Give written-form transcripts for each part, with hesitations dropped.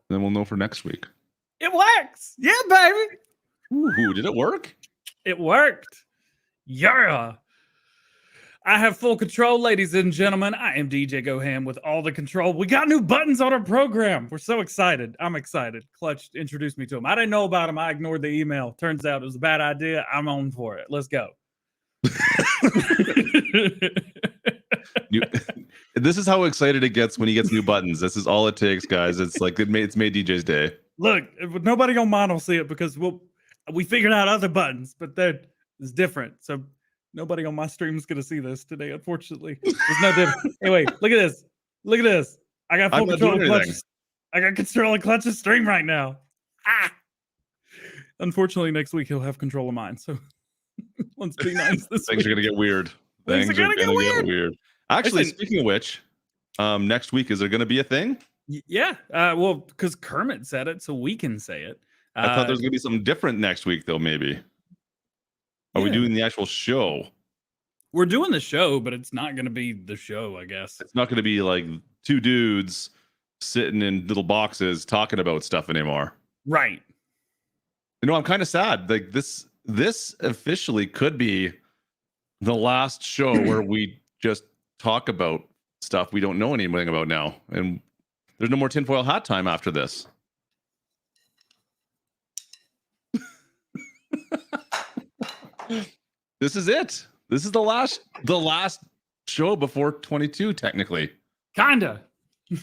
Then we'll know for next week. It works. Yeah, baby. Ooh, did it work? It worked. Yeah. I have full control, ladies and gentlemen. I am DjGoHam with all the control. We got new buttons on our program. We're so excited. I'm excited. Klutch introduced me to them. I didn't know about them. I ignored the email. Turns out it was a bad idea. I'm on for it. Let's go. This is how excited it gets when he gets new buttons. This is all it takes, guys. It's like it's made DJ's day. Look, nobody on mine will see it because we figured out other buttons, but that is different. So nobody on my stream is going to see this today, unfortunately. It's no different. Anyway, look at this. Look at this. I got full control of Klutch. I got control of Klutch's stream right now. Ah! Unfortunately, next week he'll have control of mine. So let's be nice. Things are going to get weird. Things are going to get weird. Actually, speaking of which, next week, is there going to be a thing? Yeah. Well, because Kermit said it, so we can say it. I thought there was going to be something different next week, though, maybe. Are we doing the actual show? We're doing the show, but it's not going to be the show, I guess. It's not going to be like two dudes sitting in little boxes talking about stuff anymore. Right. You know, I'm kind of sad. Like this officially could be the last show where we just talk about stuff we don't know anything about now. And there's no more tinfoil hat time after this. This is it. This is the last show before 22, technically. Kinda. Hey,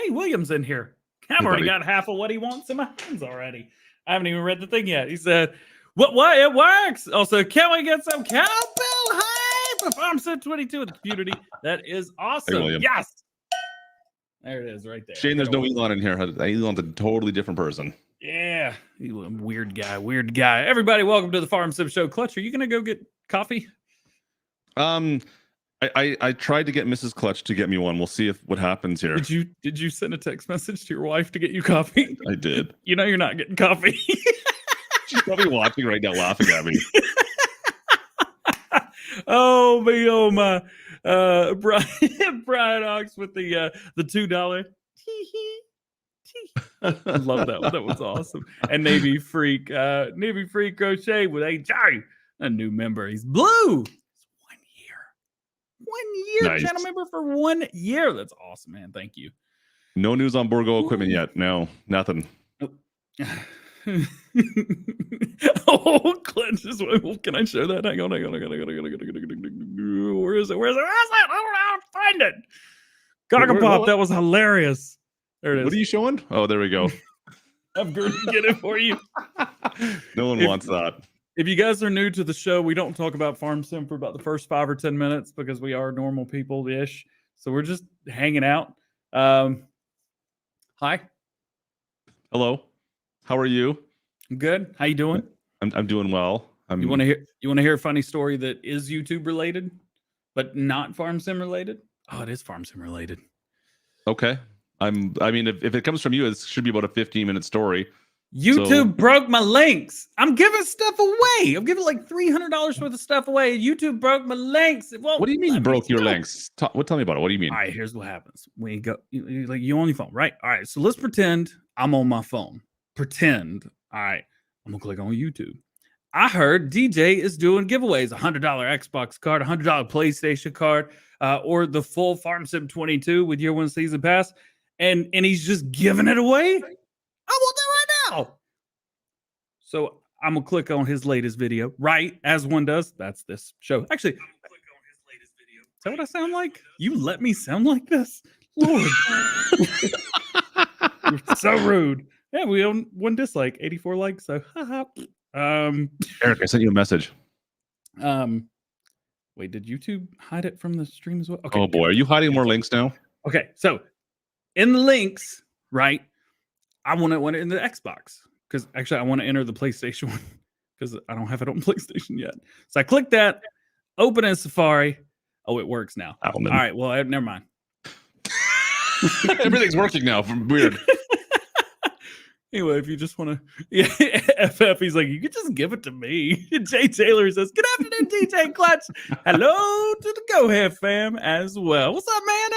William's in here. I've already got half of what he wants in my hands already. I haven't even read the thing yet. He said, what? It works. Also, can we get some cowbell hype? If I'm set 22 in the community, that is awesome. Hey, yes. There it is right there. Shane, there's no Elon in here. Elon's a totally different person. Yeah. Weird guy. Everybody, welcome to the Farm Sim Show. Klutch, are you going to go get coffee? I tried to get Mrs. Klutch to get me one. We'll see what happens here. Did you send a text message to your wife to get you coffee? I did. You know you're not getting coffee. She's probably watching right now, laughing at me. Oh me, oh my! Brian Ox with the $2. I love that one. That was awesome. And Navy Freak Crochet with AJ, a new member. He's blue. 1 year Nice. Channel member for 1 year. That's awesome, man. Thank you. No news on Borgo equipment yet. No, nothing. Oh, Klutch is. Can I show that? Hang on. Where is it? I don't know. Find it. Cockapop. That was hilarious. There it is. What are you showing? Oh, there we go. I'm going to get it for you. No one wants that. If you guys are new to the show, we don't talk about Farm Sim for about the first 5 or 10 minutes because we are normal people-ish. So we're just hanging out. Hi. Hello. How are you? I'm good. How you doing? I'm doing well. You want to hear a funny story that is YouTube related, but not Farm Sim related? Oh, it is Farm Sim related. Okay. I mean, if it comes from you, it should be about a 15-minute story. YouTube broke my links. I'm giving stuff away. I'm giving like $300 worth of stuff away. YouTube broke my links. What do you mean you broke your links? Tell me about it. What do you mean? All right, here's what happens. When you go, you on your phone, right? All right, so let's pretend I'm on my phone. Pretend. All right, I'm gonna click on YouTube. I heard DJ is doing giveaways: $100 Xbox card, $100 PlayStation card, or the full Farm Sim 22 with year 1 season pass, and he's just giving it away. I want that right now. So I'm gonna click on his latest video, right as one does. That's this show. Actually, I'm gonna click on his latest video. Is that what I sound like? You let me sound like this, Lord? You're so rude. Yeah, we own 1 dislike, 84 likes. So, Eric, I sent you a message. Wait, did YouTube hide it from the stream as well? Okay. Oh boy, are you hiding more links now? Okay, so in the links, right? I want to enter in the Xbox because actually I want to enter the PlayStation one because I don't have it on PlayStation yet. So I click that, open in Safari. Oh, it works now. All right, well, never mind. Everything's working now. Weird. Anyway, if you just want to, FF, he's like, you could just give it to me. Jay Taylor says, good afternoon, DJ Klutch. Hello to the GoHam fam as well. What's up, man?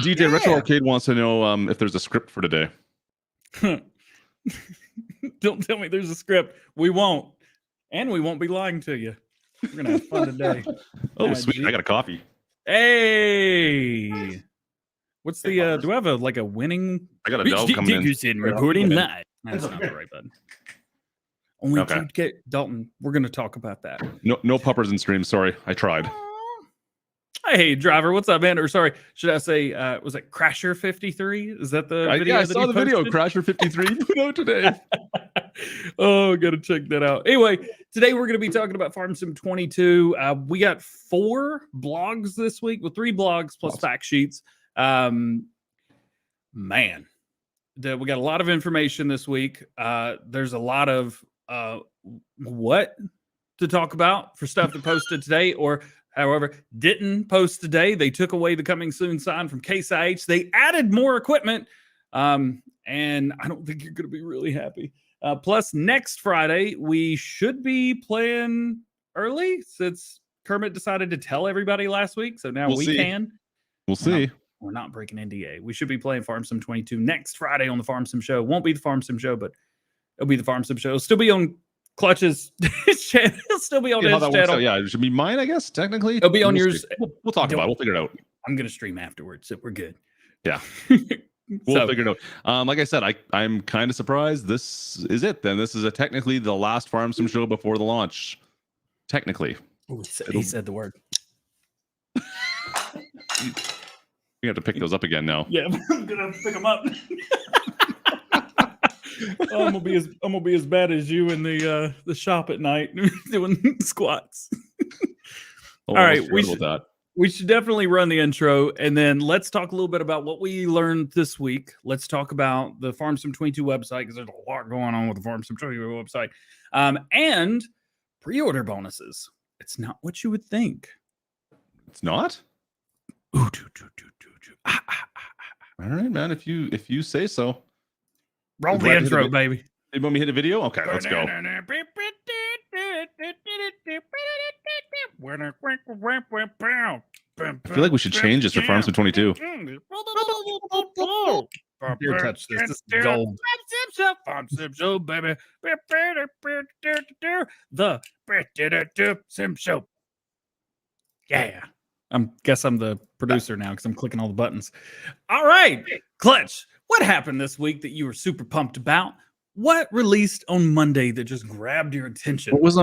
DJ Retro Arcade wants to know if there's a script for today. Don't tell me there's a script. We won't. And we won't be lying to you. We're going to have fun today. Oh, sweet. I got a coffee. Hey. What's the, do I have a winning? I got a dog coming in. Recording live. That's not the right button. Only to get Dalton. We're going to talk about that. No puppers in stream. Sorry. I tried. Hey, driver, what's up, man? Or sorry, should I say, was it Crasher 53? Is that the video? Yeah, I saw the video. Crasher 53 put out today. Oh, gotta check that out. Anyway, today we're gonna be talking about Farm Sim 22. We got 4 blogs this week, with 3 blogs plus fact sheets. Man, we got a lot of information this week. There's a lot of what to talk about for stuff that posted today, or however, didn't post today. They took away the coming soon sign from Case IH. They added more equipment, and I don't think you're going to be really happy. Plus, next Friday, we should be playing early since Kermit decided to tell everybody last week. So now we can. We'll see. We're not breaking NDA. We should be playing Farm Sim 22 next Friday on the Farm Sim Show. Won't be the Farm Sim Show, but it'll be the Farm Sim Show. It'll still be on Klutch's channel. It'll still be on his channel. Yeah, it should be mine, I guess, technically. It'll be on yours. We'll talk about it. We'll figure it out. I'm going to stream afterwards, so we're good. Yeah. We'll figure it out. Like I said, I'm kind of surprised. This is it then. This is technically the last Farm Sim show before the launch. Technically. He said the word. We have to pick those up again now. Yeah, I'm going to have to pick them up. I'm gonna be as bad as you in the shop at night doing squats. All right, we should definitely run the intro, and then let's talk a little bit about what we learned this week. Let's talk about the Farm Sim 22 website, because there's a lot going on with the Farm Sim 22 website, and pre-order bonuses. It's not what you would think. It's not. All right, man. If you say so. Roll the intro, baby. You want me to hit a video? Okay, let's go. I feel like we should change this for Farm Sim 22. Here, touch this. This is gold. Farm Sim Show, baby. The Sim Show. Yeah. Guess I'm the producer now because I'm clicking all the buttons. All right, Klutch. What happened this week that you were super pumped about? What released on Monday that just grabbed your attention? What was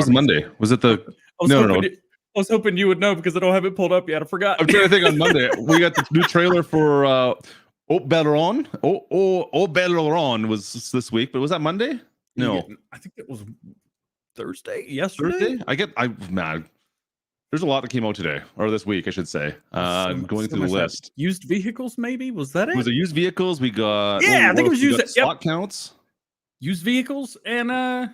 Monday? Was it the? No. I was hoping you would know because I don't have it pulled up yet. I forgot. I'm trying to think. On Monday, we got the new trailer for Belleron. Belleron was this week, but was that Monday? No, I think it was yesterday. Man. There's a lot that came out today, or this week, I should say. Going through the list. Used vehicles, maybe? Was that it? Was it used vehicles? We got... Yeah, I think it was used... Slot counts. Used vehicles, and I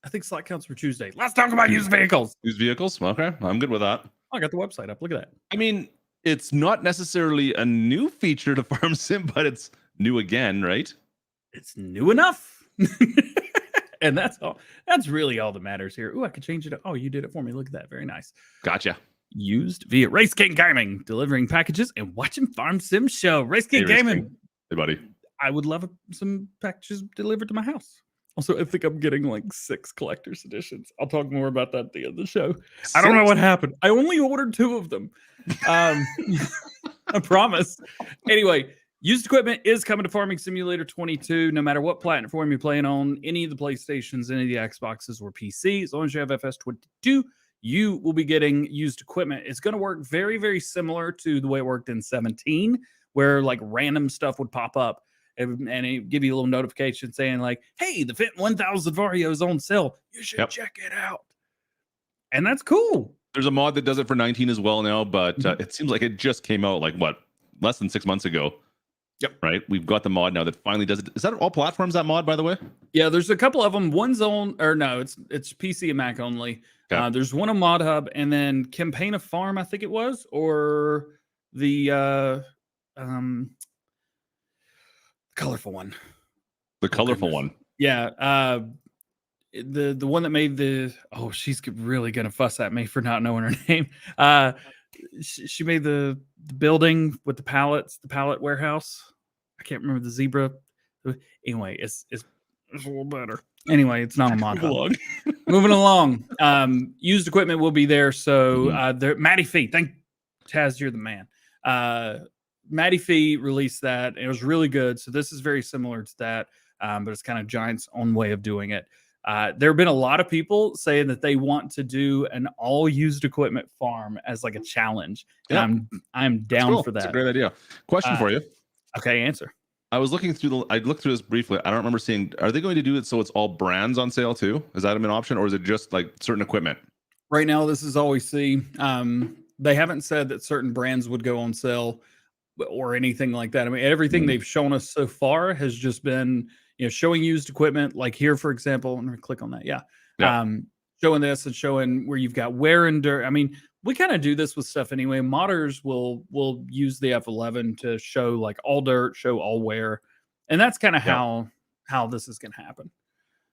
think slot counts were Tuesday. Let's talk about used vehicles. Used vehicles? Okay, I'm good with that. I got the website up. Look at that. I mean, it's not necessarily a new feature to Farm Sim, but it's new again, right? It's new enough. And that's all. That's really all that matters here. Ooh, I could change it. Oh, you did it for me. Look at that. Very nice. Gotcha. Used via Race King Gaming, delivering packages and watching Farm Sim Show. Race King Gaming. Hey, buddy. I would love some packages delivered to my house. Also, I think I'm getting like 6 collector's editions. I'll talk more about that at the end of the show. 6? I don't know what happened. I only ordered 2 of them. I promise. Anyway. Used equipment is coming to Farming Simulator 22, no matter what platform you're playing on, any of the PlayStations, any of the Xboxes or PC. As long as you have FS22, you will be getting used equipment. It's going to work very, very similar to the way it worked in 17, where like random stuff would pop up and it give you a little notification saying like, hey, the Fenton 1000 Vario is on sale. You should check it out. And that's cool. There's a mod that does it for 19 as well now, but it seems like it just came out like, less than 6 months ago. Yep. Right. We've got the mod now that finally does it. Is that all platforms, that mod, by the way? Yeah, there's a couple of them. One's on, or no, it's PC and Mac only. Okay. There's one on Mod Hub, and then Campaign of Farm, I think it was, or the colorful one. The colorful one. Yeah. The one that made the she's really gonna fuss at me for not knowing her name. she made the building with the pallets, the pallet warehouse. I can't remember the zebra. Anyway, it's a little better. Anyway, it's not on Mod Hub. Along. Moving along. Used equipment will be there. So there, Matty Fee. Thank Taz, you're the man. Matty Fee released that. It was really good. So this is very similar to that, but it's kind of Giants' own way of doing it. There have been a lot of people saying that they want to do an all used equipment farm as like a challenge. And I'm down for that. That's a great idea. Question for you. Okay, answer. I was looking through I looked through this briefly. I don't remember seeing, are they going to do it so it's all brands on sale too? Is that an option, or is it just like certain equipment? Right now, this is all we see. They haven't said that certain brands would go on sale or anything like that. I mean, everything they've shown us so far has just been, showing used equipment. Like here, for example, I'm going to click on that. Yeah. Showing this and showing where you've got wear and dirt. I mean, we kind of do this with stuff anyway. Modders will use the F11 to show like all dirt, show all wear, and that's kind of how this is going to happen.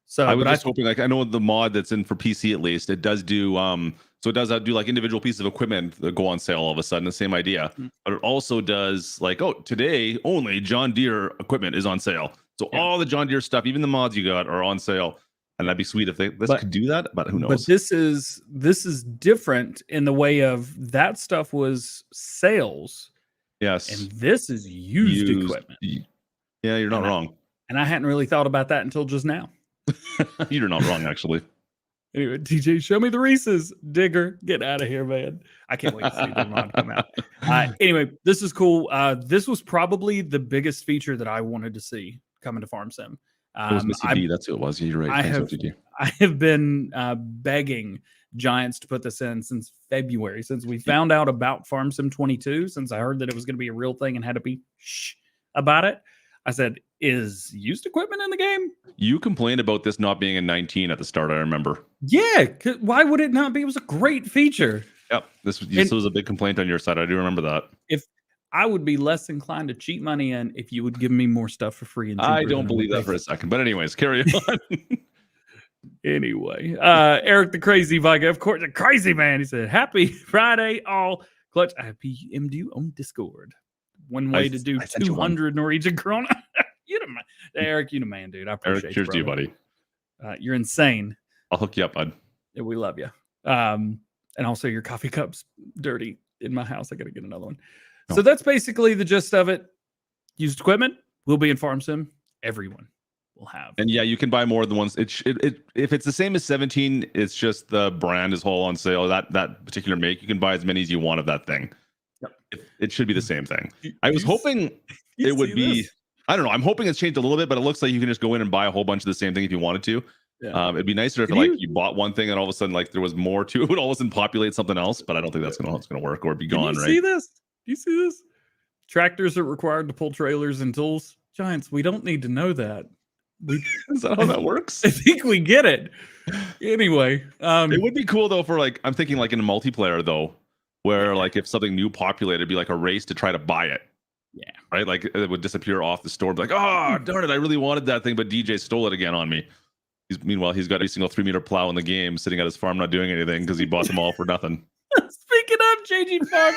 So I was just hoping, like, I know the mod that's in for PC at least, it does do so it does do like individual pieces of equipment that go on sale all of a sudden. The same idea, but it also does like, oh, today only John Deere equipment is on sale. So all the John Deere stuff, even the mods you got, are on sale. And that'd be sweet if they could do that, but who knows? But this is different in the way of that stuff was sales. Yes. And this is used equipment. Yeah, you're not wrong. And I hadn't really thought about that until just now. You're not wrong, actually. Anyway, DJ, show me the Reese's. Digger, get out of here, man. I can't wait to see the mod come out. Anyway, this is cool. This was probably the biggest feature that I wanted to see coming to Farm Sim. It was Missy D. That's who it was. You're right. I have been begging Giants to put this in since February, since we found out about Farm Sim 22, since I heard that it was going to be a real thing and had to be about it. I said, is used equipment in the game? You complained about this not being in 19 at the start, I remember. Yeah. Why would it not be? It was a great feature. Yep. This was a big complaint on your side. I do remember that. If I would be less inclined to cheat money in if you would give me more stuff for free. And I don't believe that for a second. But anyways, carry on. Anyway, Eric the Crazy Viga, of course, the crazy man. He said, "Happy Friday, all Klutch." I PM'd you on Discord. One way to do 200 Norwegian krona. You the man, Eric. You the man, dude. I appreciate Eric, cheers to you, buddy. You're insane. I'll hook you up, bud. Yeah, we love you. And also, your coffee cup's dirty in my house. I got to get another one. So that's basically the gist of it. Used equipment will be in Farm Sim. Everyone will have. And yeah, you can buy more than once. If it's the same as 17, it's just the brand is whole on sale. That particular make, you can buy as many as you want of that thing. Yep. It should be the same thing. I was hoping it would be. I don't know. I'm hoping it's changed a little bit, but it looks like you can just go in and buy a whole bunch of the same thing if you wanted to. Yeah. It'd be nicer if you bought one thing and all of a sudden like there was more to it. It would all of a sudden populate something else. But I don't think that's gonna work or be gone. Right? See this? Do you see this? Tractors are required to pull trailers and tools. Giants, we don't need to know that. Is that how that works? I think we get it. Anyway, it would be cool though for like, I'm thinking like in a multiplayer though, where like if something new populated, it'd be like a race to try to buy it. Yeah. Right? Like it would disappear off the store. Be like, oh, darn it, I really wanted that thing, but DJ stole it again on me. Meanwhile, he's got every single 3-meter plow in the game sitting at his farm not doing anything because he bought them all for nothing. Speaking of changing farms.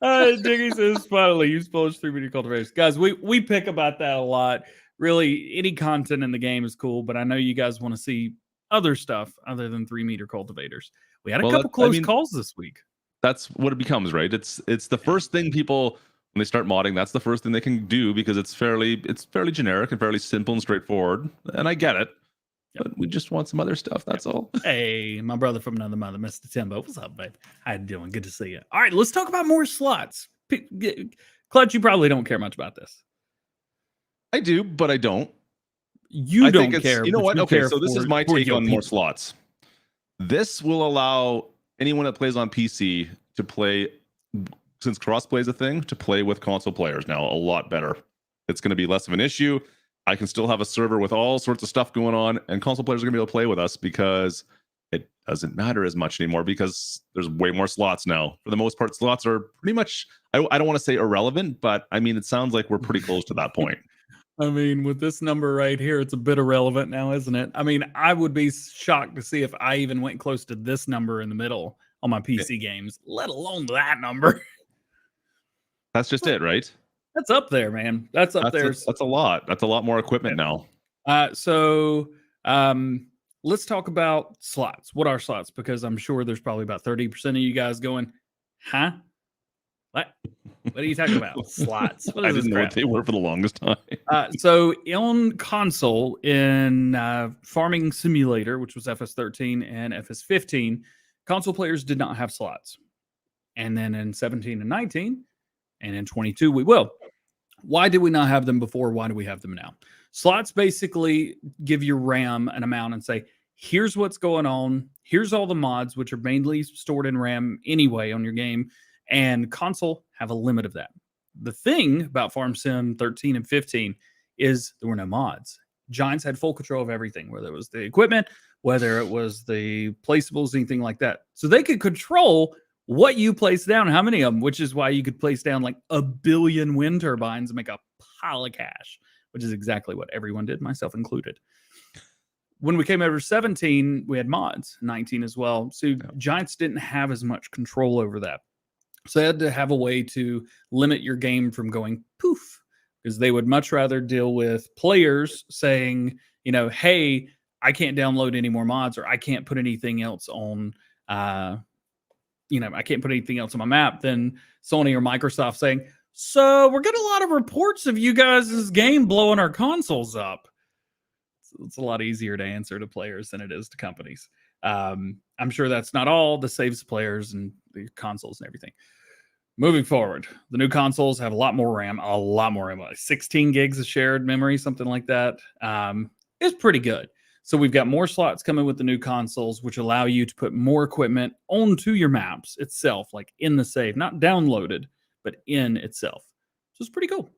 Diggy says, finally, use Polish 3-meter cultivators. Guys, we pick about that a lot. Really, any content in the game is cool, but I know you guys want to see other stuff other than 3-meter cultivators. We had a couple close calls this week. That's what it becomes, right? It's the first thing people, when they start modding, that's the first thing they can do because it's fairly generic and fairly simple and straightforward. And I get it. But we just want some other stuff. That's all. Hey, my brother from another mother, Mr. Timbo. What's up, babe? How you doing? Good to see you. All right, let's talk about more slots. Klutch, you probably don't care much about this. I do, but I don't. You don't care. You know what? Okay, so this is my take on more slots. This will allow anyone that plays on PC to play, since crossplay is a thing, to play with console players now a lot better. It's going to be less of an issue. I can still have a server with all sorts of stuff going on, and console players are going to be able to play with us because it doesn't matter as much anymore because there's way more slots now. For the most part, slots are pretty much, I don't want to say irrelevant, but I mean, it sounds like we're pretty close to that point. I mean, with this number right here, it's a bit irrelevant now, isn't it? I mean, I would be shocked to see if I even went close to this number in the middle on my PC games, let alone that number. That's just it, right? That's up there, man. That's up there. That's a lot. That's a lot more equipment now. So let's talk about slots. What are slots? Because I'm sure there's probably about 30% of you guys going, huh? What are you talking about? Slots. I didn't know what they were for the longest time. So on console in Farming Simulator, which was FS13 and FS15, console players did not have slots. And then in 17 and 19 and in 22, we will. Why did we not have them before? Why do we have them now? Slots basically give your RAM an amount and say, here's what's going on. Here's all the mods, which are mainly stored in RAM anyway on your game. And console have a limit of that. The thing about Farm Sim 13 and 15 is there were no mods. Giants had full control of everything, whether it was the equipment, whether it was the placeables, anything like that. So they could control what you place down, how many of them, which is why you could place down like 1 billion wind turbines and make a pile of cash, which is exactly what everyone did, myself included. When we came over to 17, we had mods, 19 as well. So Giants didn't have as much control over that. So they had to have a way to limit your game from going poof, because they would much rather deal with players saying, you know, hey, I can't download any more mods, or I can't put anything else on, I can't put anything else on my map than Sony or Microsoft saying, so we're getting a lot of reports of you guys' game blowing our consoles up. It's a lot easier to answer to players than it is to companies. I'm sure that's not all. This saves players and the consoles and everything. Moving forward, the new consoles have a lot more RAM, like 16 gigs of shared memory, something like that. It's pretty good. So we've got more slots coming with the new consoles, which allow you to put more equipment onto your maps itself, like in the save, not downloaded, but in itself. So it's pretty cool.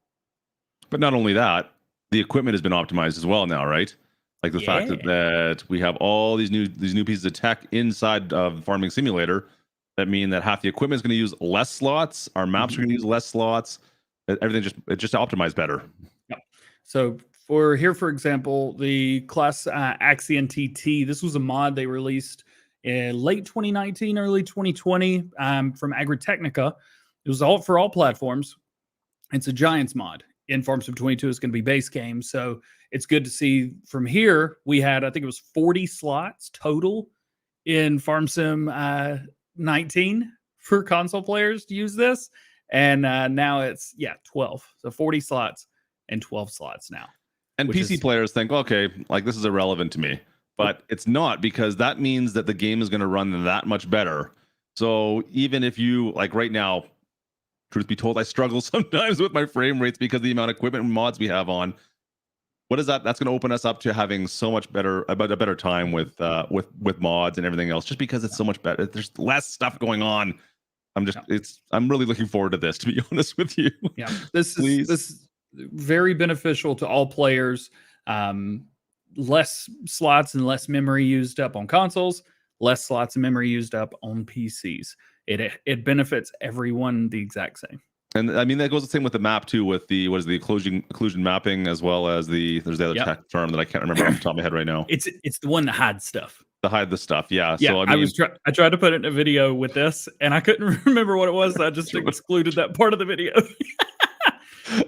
But not only that, the equipment has been optimized as well now, right? Like the fact that we have all these new pieces of tech inside of Farming Simulator that mean that half the equipment is going to use less slots. Our maps are going to use less slots. Everything just optimized better. Yep. So for example, the class Axion TT, this was a mod they released in late 2019, early 2020 from Agritechnica. It was all for all platforms. It's a Giants mod. In Farm Sim 22 is going to be base game. So it's good to see from here. We had, I think it was 40 slots total in Farm Sim 19 for console players to use this. And now it's, 12. So 40 slots and 12 slots now. And PC players think, okay, like this is irrelevant to me. But it's not, because that means that the game is going to run that much better. So even if you, like right now, truth be told, I struggle sometimes with my frame rates because of the amount of equipment and mods we have on. What is that? That's going to open us up to having so much better, a better time with mods and everything else, just because it's so much better. There's less stuff going on. I'm really looking forward to this, to be honest with you. Yeah, this is very beneficial to all players. Less slots and less memory used up on consoles, less slots and memory used up on PCs. It benefits everyone the exact same. And I mean, that goes the same with the map too, with the occlusion mapping, as well as there's the other tech term that I can't remember off the top of my head right now. It's the one that hides stuff. To hide the stuff, yeah. Yeah, so I tried to put it in a video with this, and I couldn't remember what it was. So I just excluded that part of the video.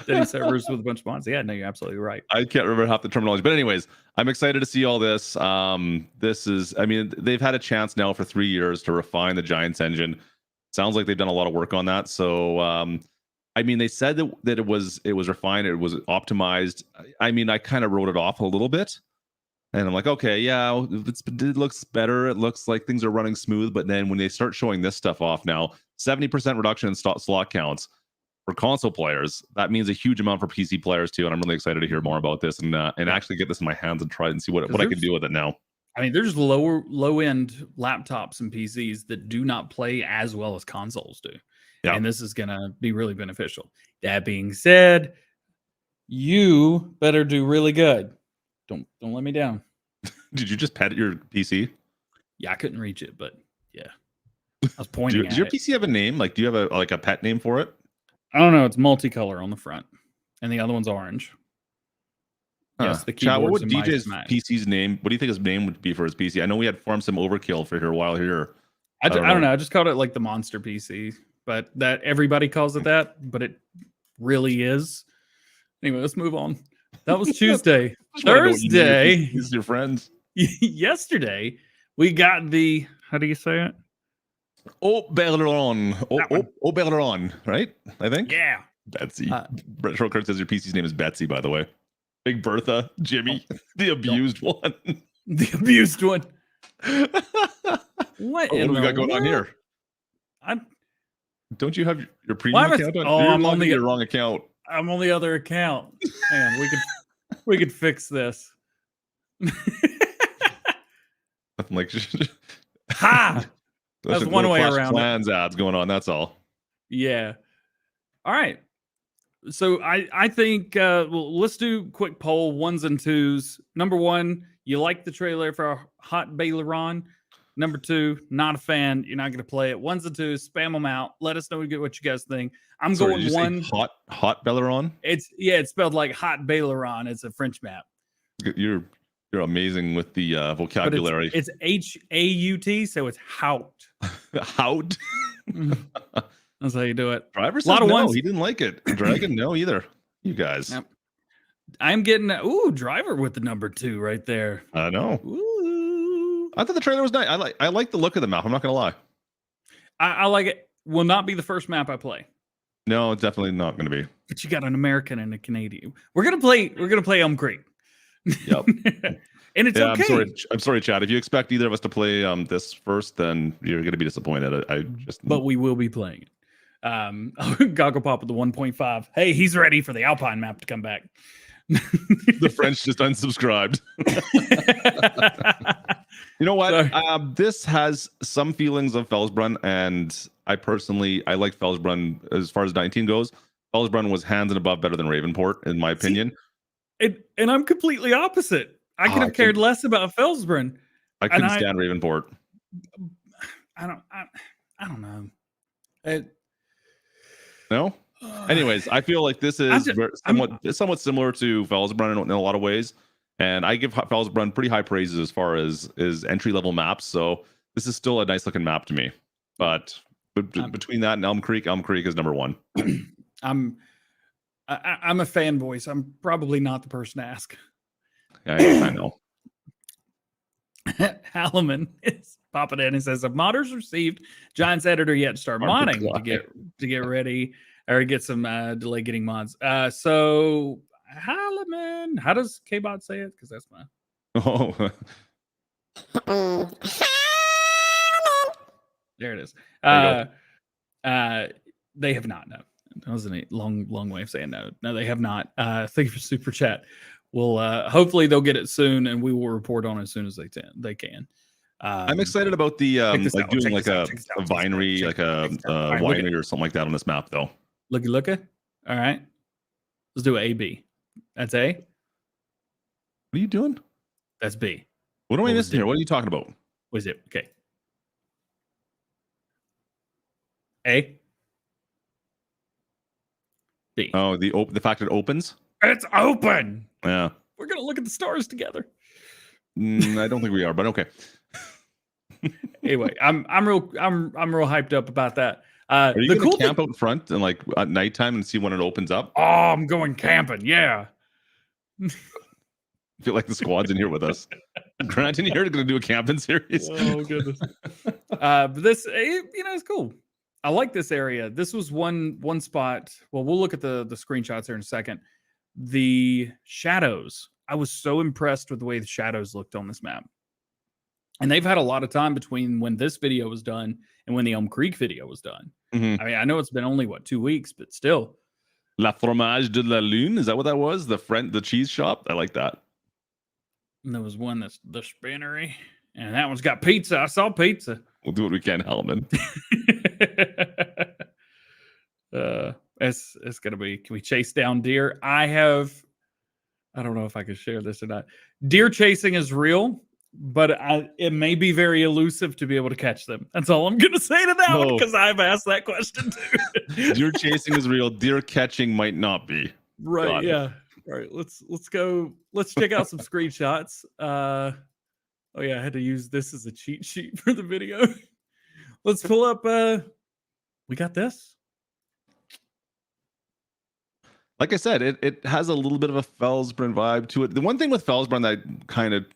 Steady servers with a bunch of mods. Yeah, no, you're absolutely right. I can't remember half the terminology, but anyways, I'm excited to see all this. They've had a chance now for 3 years to refine the Giants engine. Sounds like they've done a lot of work on that. So, they said that it was refined, it was optimized. I kind of wrote it off a little bit, and I'm like, okay, yeah, it looks better. It looks like things are running smooth. But then when they start showing this stuff off now, 70% reduction in slot counts for console players, that means a huge amount for PC players too. And I'm really excited to hear more about this and actually get this in my hands and try and see what I can do with it now. There's low end laptops and PCs that do not play as well as consoles do. Yeah. And this is going to be really beneficial. That being said, you better do really good. Don't let me down. Did you just pet your PC? Yeah, I couldn't reach it, but yeah. I was pointing at it. Does your PC have a name? Like, do you have a pet name for it? I don't know. It's multicolor on the front, and the other one's orange. Yes, the keyboard. What would DJ's PC's name? What do you think his name would be for his PC? I know we had Farm Sim Overkill for a while here. I don't know. I just called it like the monster PC, but that everybody calls it that, but it really is. Anyway, let's move on. That was Tuesday. Thursday, these are your friends. Yesterday, we got the, how do you say it? Oberon. Oberon, right? I think. Yeah. Betsy. Brett Shortcut says your PC's name is Betsy, by the way. Big Bertha, Jimmy, the abused one. The abused one. What do we got going on here? Don't you have your premium account on? Oh, I'm on the wrong account. I'm on the other account. Man, we could fix this. I'm like, ha! That's one way around. Plans ads going on. That's all. Yeah. All right. So I think well, let's do quick poll, 1s and 2s. Number 1, you like the trailer for Hot Baileron? Number 2, not a fan. You're not going to play it. 1s and 2s, spam them out. Let us know what you guys think. I'm going 1. Hot Baileron? It's spelled like Hot Baileron. It's a French map. You're amazing with the vocabulary. It's H-A-U-T, so it's Hout. Hout? That's how you do it. Driver said no, he didn't like it. Dragon, no either. You guys. Yep. I'm getting Driver with the number 2 right there. I know. Ooh. I thought the trailer was nice. I like the look of the map. I'm not gonna lie. I like it. Will not be the first map I play. No, it's definitely not gonna be. But you got an American and a Canadian. We're gonna play Elm Creek. Yep. And it's okay. I'm sorry, Chad. If you expect either of us to play this first, then you're gonna be disappointed. But we will be playing it. Goggle Pop with the 1.5. Hey, he's ready for the Alpine map to come back. The French just unsubscribed. You know what? This has some feelings of Felsbrunn, and I like Felsbrunn as far as 19 goes. Felsbrunn was hands and above better than Ravenport, in my opinion. And I'm completely opposite. I could have cared less about Felsbrunn. I couldn't stand Ravenport. I don't know. No. Anyways, I feel like this is somewhat similar to Felsbrunn in a lot of ways, and I give Felsbrunn pretty high praises as far as entry level maps. So this is still a nice looking map to me. But between that and Elm Creek is number 1. I'm a fanboy, so I'm probably not the person to ask. I know. Halliman is popping in and says, "If modders received Giants editor yet to start modding to get ready or get some delay getting mods." So Halliman, how does K-Bot say it? Because that's my there it is. They have not. No, that was a long way of saying no. No, they have not. Thank you for super chat. We'll hopefully they'll get it soon, and we will report on it as soon as they can. I'm excited about the doing like a winery, like a winery or something like that on this map, though. Looky. All right, let's do A/B. That's A. What are you doing? That's B. What am I missing here? What are you talking about? What is it? Okay. A. B. Oh, the fact it opens. It's open. Yeah. We're gonna look at the stars together. I don't think we are, but okay. Anyway, I'm real hyped up about that. Are you gonna camp out in front and like at nighttime and see when it opens up? Oh, I'm going camping. Yeah. I feel like the squad's in here with us. Grant in here is gonna do a camping series. Oh goodness. But this, it's cool. I like this area. This was one spot. Well, we'll look at the screenshots here in a second. The shadows. I was so impressed with the way the shadows looked on this map. And they've had a lot of time between when this video was done and when the Elm Creek video was done. Mm-hmm. I mean, I know it's been only 2 weeks, but still. La Fromage de la Lune, is that what that was? The cheese shop? I like that. And there was one that's the Spinnery, and that one's got pizza. I saw pizza. We'll do what we can, Hellman. It's gonna be. Can we chase down deer? I don't know if I can share this or not. Deer chasing is real, but it may be very elusive to be able to catch them. That's all I'm gonna say to that one, because I've asked that question too. Deer chasing is real. Deer catching might not be. Right? Yeah. All right. Let's go. Let's check out some screenshots. Oh yeah, I had to use this as a cheat sheet for the video. Let's pull up. We got this. Like I said, it has a little bit of a Felsbrunn vibe to it. The one thing with Felsbrunn that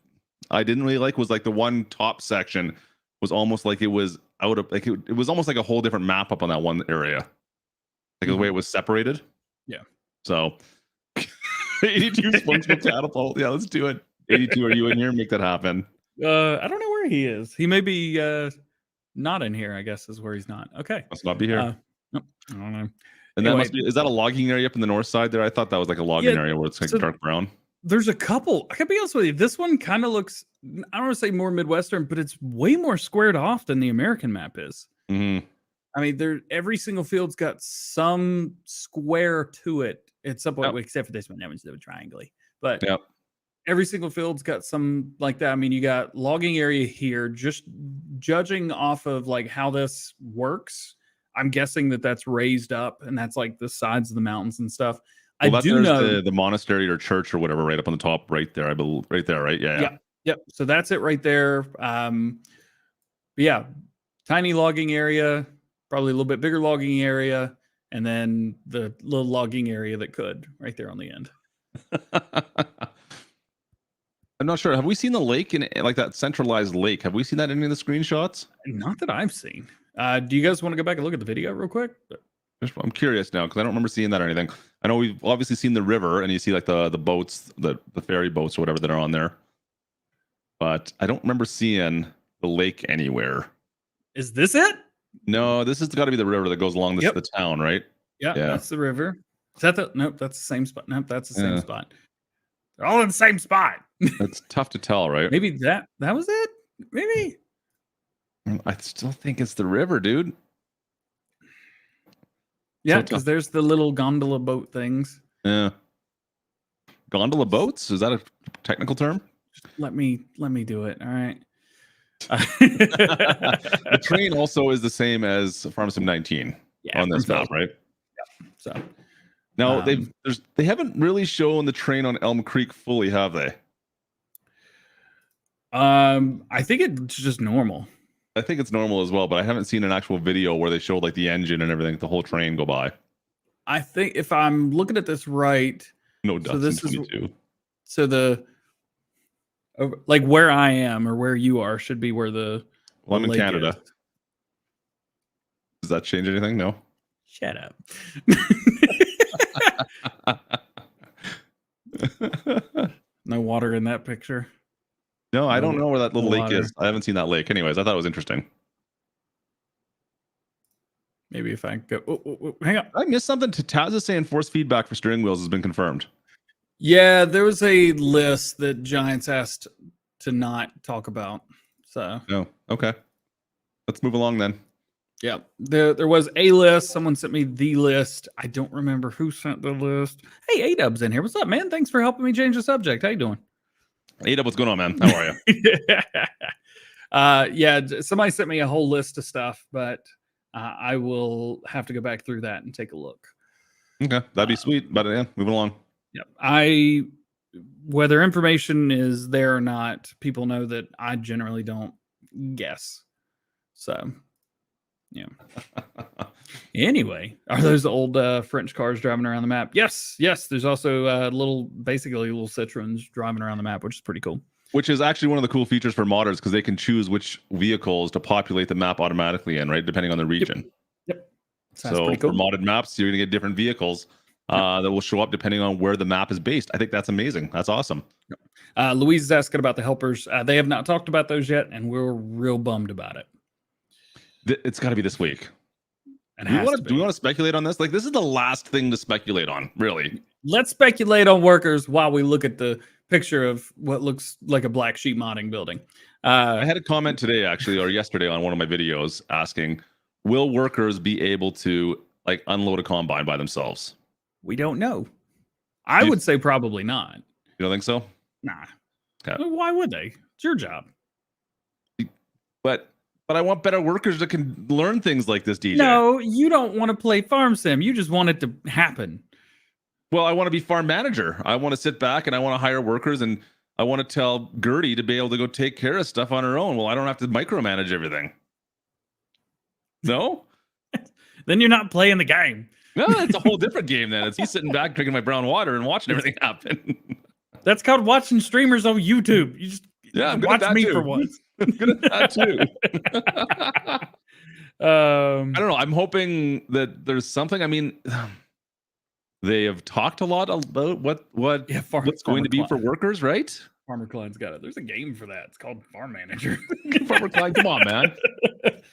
I didn't really like was like the one top section was almost like it was out of like it was almost like a whole different map up on that one area. Like the way it was separated. Yeah. So 82 SpongeBob catapult. Yeah, let's do it. 82, are you in here? Make that happen. I don't know where he is. He may be not in here, I guess is where he's not. Okay. Must not be here. Nope, I don't know. And that must be, is that a logging area up in the north side there? I thought that was like a logging area where it's like dark brown. There's a couple. I can be honest with you. This one kind of looks, I don't want to say more Midwestern, but it's way more squared off than the American map is. Mm-hmm. I mean, every single field's got some square to it at some point, except for this one. That one's a triangle. But every single field's got some like that. I mean, you got logging area here. Just judging off of like how this works, I'm guessing that that's raised up and that's like the sides of the mountains and stuff. Well, I do know the monastery or church or whatever right up on the top right there. I believe right there, right? Yeah. Yep. So that's it right there. Yeah, tiny logging area, probably a little bit bigger logging area, and then the little logging area that could right there on the end. I'm not sure. Have we seen the lake in like that centralized lake? Have we seen that in any of the screenshots? Not that I've seen. Do you guys want to go back and look at the video real quick? I'm curious now because I don't remember seeing that or anything. I know we've obviously seen the river and you see like the boats, the ferry boats or whatever that are on there. But I don't remember seeing the lake anywhere. Is this it? No, this has got to be the river that goes along the town, right? Yeah, that's the river. Is that the? Nope, that's the same spot. Nope, that's the same spot. They're all in the same spot. It's tough to tell, right? Maybe that was it. Maybe. I still think it's the river, dude. Yeah, because there's the little gondola boat things. Yeah. Gondola boats? Is that a technical term? Let me do it. All right. The train also is the same as Farm Sim 19 on this map, right? Yeah. So now they haven't really shown the train on Elm Creek fully, have they? I think it's just normal. I think it's normal as well, but I haven't seen an actual video where they showed like the engine and everything, the whole train go by. I think if I'm looking at this right, no dust. So this in 22. So the like where I am or where you are should be where the. Well, I'm in Canada. Does that change anything? No. Shut up. No water in that picture. No, I don't know where that little lake is. I haven't seen that lake. Anyways, I thought it was interesting. Maybe if I go, hang on. I missed something. Taz is saying force feedback for steering wheels has been confirmed. Yeah, there was a list that Giants asked to not talk about. So. Oh, okay. Let's move along then. Yeah, there was a list. Someone sent me the list. I don't remember who sent the list. Hey, A-Dub's in here. What's up, man? Thanks for helping me change the subject. How you doing? A-Dub, what's going on, man? How are you? Yeah, somebody sent me a whole list of stuff, but I will have to go back through that and take a look. Okay, that'd be sweet. But yeah, moving along. Yep. Whether information is there or not, people know that I generally don't guess. So, yeah. Anyway, are those old French cars driving around the map? Yes. There's also basically little Citroens driving around the map, which is pretty cool. Which is actually one of the cool features for modders because they can choose which vehicles to populate the map automatically in, right? Depending on the region. Yep. So cool. For modded maps, you're going to get different vehicles that will show up depending on where the map is based. I think that's amazing. That's awesome. Louise is asking about the helpers. They have not talked about those yet, and we're real bummed about it. It's got to be this week. Do we want to speculate on this? Like, this is the last thing to speculate on, really. Let's speculate on workers while we look at the picture of what looks like a black sheep modding building. I had a comment today, actually, or yesterday on one of my videos asking, will workers be able to like unload a combine by themselves? We don't know. I would say probably not. You don't think so? Nah. Okay. Why would they? It's your job. But I want better workers that can learn things like this, DJ. No, you don't want to play farm sim. You just want it to happen. Well, I want to be farm manager. I want to sit back and I want to hire workers and I want to tell Gertie to be able to go take care of stuff on her own. Well, I don't have to micromanage everything. No? Then you're not playing the game. No, it's a whole different game then. It's me sitting back drinking my brown water and watching everything happen. That's called watching streamers on YouTube. You just Yeah, I'm good watch at that me too. for once. I'm good at that too. I don't know. I'm hoping that there's something. I mean, they have talked a lot about what's going to be for workers, right? Farmer Klein's got it. There's a game for that. It's called Farm Manager. Farmer Klein, come on, man.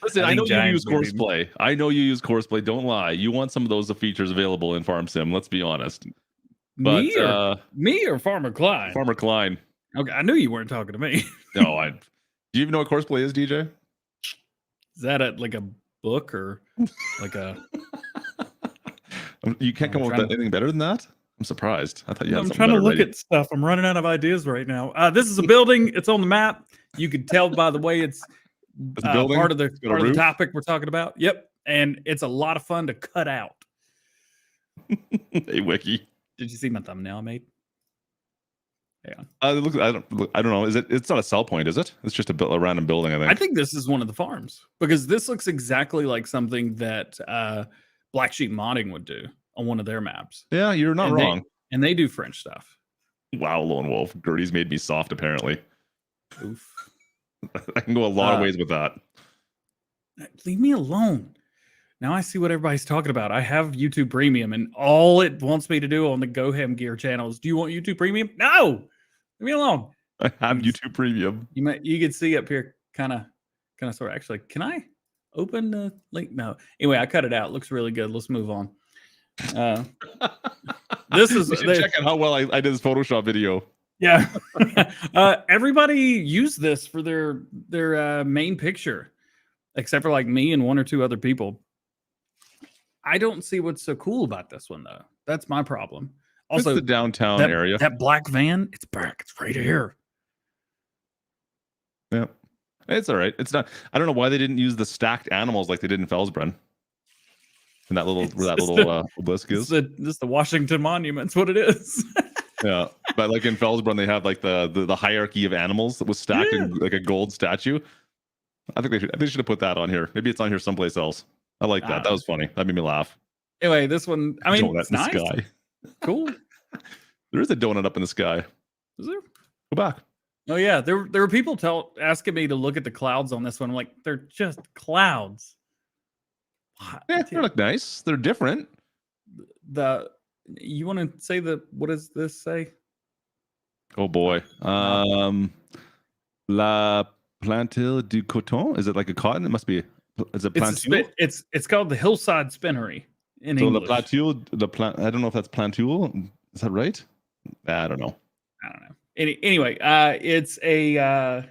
Listen, I know you use Courseplay. I know you use Courseplay. Don't lie. You want some of those features available in Farm Sim. Let's be honest. But me or Farmer Klein? Farmer Klein. Okay, I knew you weren't talking to me. No, do you even know what Courseplay is, DJ? Is that like a book or like a? You can't come up with anything better than that. I'm surprised. I thought you had I'm something trying to look ready. at stuff. I'm running out of ideas right now. This is a building. It's on the map. You could tell by the way it's part of the topic we're talking about. Yep, and it's a lot of fun to cut out. Hey, Wiki. Did you see my thumbnail I made? Yeah. I don't know. It's not a sell point, is it? It's just a random building. I think this is one of the farms because this looks exactly like something that Black Sheep Modding would do on one of their maps. Yeah, you're not wrong. And they do French stuff. Wow, Lone Wolf. Gertie's made me soft, apparently. Oof. I can go a lot of ways with that. Leave me alone. Now I see what everybody's talking about. I have YouTube Premium, and all it wants me to do on the GoHam Gear channel is, do you want YouTube Premium? No! Leave me alone. I have YouTube Premium. You can see up here, kind of sort of. Actually, can I open the link? No. Anyway, I cut it out. It looks really good. Let's move on. This is check out how well I did this Photoshop video. Yeah. Everybody used this for their main picture, except for like me and one or two other people. I don't see what's so cool about this one though. That's my problem. Also, it's the downtown area. That black van, it's back. It's right here. Yeah. It's all right. It's not. I don't know why they didn't use the stacked animals like they did in Felsbrunn. And that little obelisk is. This is the Washington Monument's what it is. Yeah, but like in Felsbrunn, they have like the hierarchy of animals that was stacked in like a gold statue. I think they should have put that on here. Maybe it's on here someplace else. I like that. That was funny. That made me laugh. Anyway, this one, I mean, donut it's in nice. the sky. Cool. There is a donut up in the sky. Is there? Go back. Oh yeah, there were people asking me to look at the clouds on this one. I'm like, they're just clouds. Yeah, they look nice. They're different. You want to say what does this say? Oh boy. La plantille du coton. Is it like a cotton? It must be. Is it plantule? It's called the Hillside Spinnery in so English. The plantule, I don't know if that's plantule. Is that right? I don't know. Anyway, it's a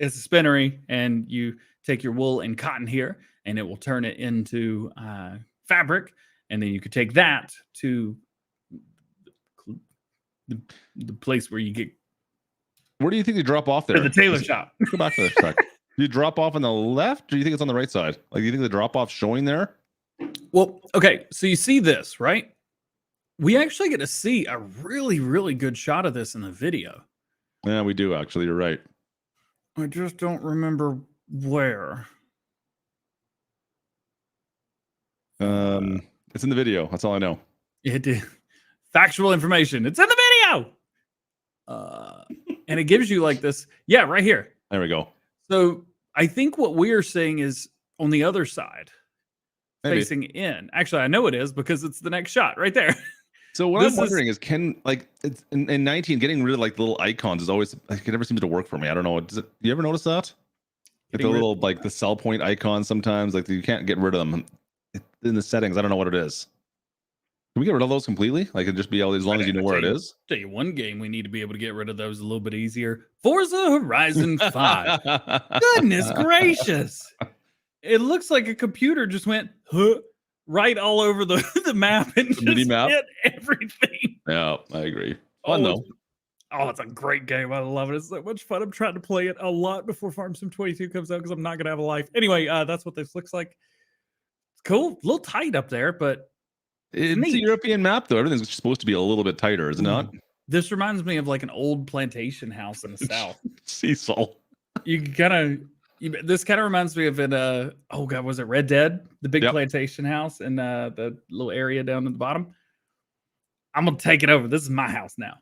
spinnery, and you take your wool and cotton here, and it will turn it into fabric, and then you could take that to the place where you get. Where do you think they drop off there? The tailor shop. Go back to the track. Do you drop off on the left, or do you think it's on the right side? Like, do you think the drop off showing there? Well, okay. So you see this, right? We actually get to see a really, really good shot of this in the video. Yeah, we do actually. You're right. I just don't remember where. It's in the video. That's all I know. It did. Factual information. It's in the video. And it gives you like this. Yeah, right here. There we go. So I think what we're seeing is on the other side, facing in. Actually, I know it is because it's the next shot right there. So what I'm wondering is, it's in 19 getting rid of like little icons is always like, it never seems to work for me. I don't know. You ever notice that? Like the little like the sell point icons sometimes, like you can't get rid of them in the settings. I don't know what it is. Can we get rid of those completely? Like, it just be as long as you know where it is? Tell you one game we need to be able to get rid of those a little bit easier. Forza Horizon 5. Goodness gracious. It looks like a computer just went right all over the map and just hit everything. Yeah, I agree. Fun though. Oh, it's a great game. I love it. It's so much fun. I'm trying to play it a lot before Farm Sim 22 comes out because I'm not going to have a life. Anyway, that's what this looks like. It's cool. A little tight up there, but it's a European map, though. Everything's supposed to be a little bit tighter, is it not? This reminds me of like an old plantation house in the South. Cecil. You gotta This kind of reminds me of oh god, was it Red Dead? The big Yep. plantation house and the little area down at the bottom. I'm gonna take it over. This is my house now.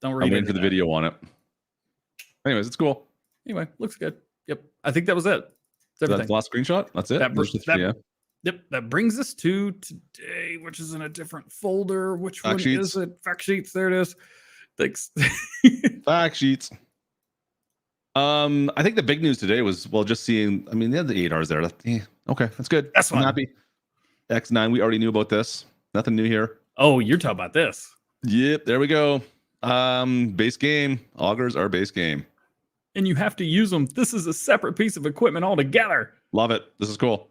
Don't read. I'm waiting for the video on it. Anyways, it's cool. Anyway, looks good. Yep. I think that was it. So that's the last screenshot. That's it. Yep. That brings us to today, which is in a different folder. Which Fact one sheets. is it? Fact sheets. There it is. Thanks. Fact sheets. I think the big news today was just seeing. I mean, they had the 8Rs there. Okay, that's good. That's fine. I'm happy. X9. We already knew about this. Nothing new here. Oh, you're talking about this. Yep. There we go. Base game. Augers are base game. And you have to use them. This is a separate piece of equipment altogether. Love it. This is cool.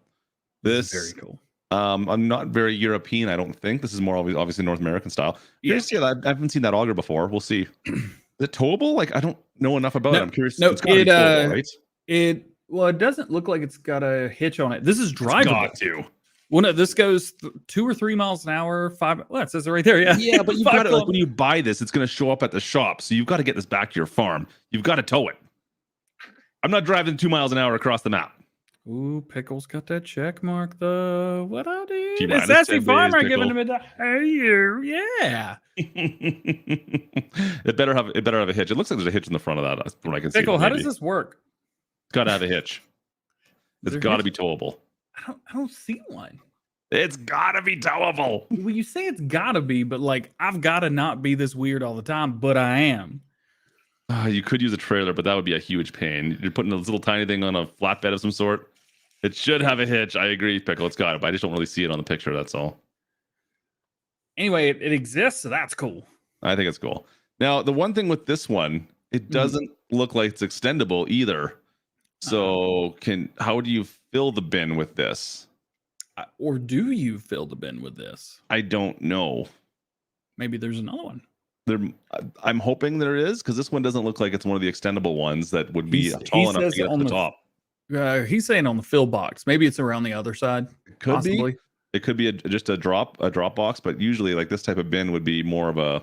This is very cool. I'm not very European, I don't think. This is more obviously North American style. Yeah. I haven't seen that auger before. We'll see. Is it towable? Like, I don't know enough about it. I'm curious. No, it's gotta be towable, right? Well, it doesn't look like it's got a hitch on it. This is drivable. Got to. Well, no, this goes 2 or 3 miles an hour. 5. Well, it says it right there. Yeah. Yeah, but you've got to, like, when you buy this, it's going to show up at the shop. So you've got to get this back to your farm. You've got to tow it. I'm not driving 2 miles an hour across the map. Ooh, Pickle's got that check mark though. What I do? T-minus It's Sassy 10 Farmer days, giving him a hey you. Yeah. It better have a hitch. It looks like there's a hitch in the front of that. That's what I can see. Pickle, how does this work? It's got to have a hitch. It's got to be towable. I don't see one. It's got to be towable. Well, you say it's got to be, but like I've got to not be this weird all the time, but I am. You could use a trailer, but that would be a huge pain. You're putting this little tiny thing on a flatbed of some sort. It should have a hitch. I agree, Pickle. It's got it, but I just don't really see it on the picture. That's all. Anyway, it exists, so that's cool. I think it's cool. Now, the one thing with this one, it doesn't look like it's extendable either. So, how do you fill the bin with this? Or do you fill the bin with this? I don't know. Maybe there's another one. I'm hoping there is, because this one doesn't look like it's one of the extendable ones that would be tall enough to get up to the top. He's saying on the fill box. Maybe it's around the other side. It could be. It could be just a drop box, but usually like this type of bin would be more of a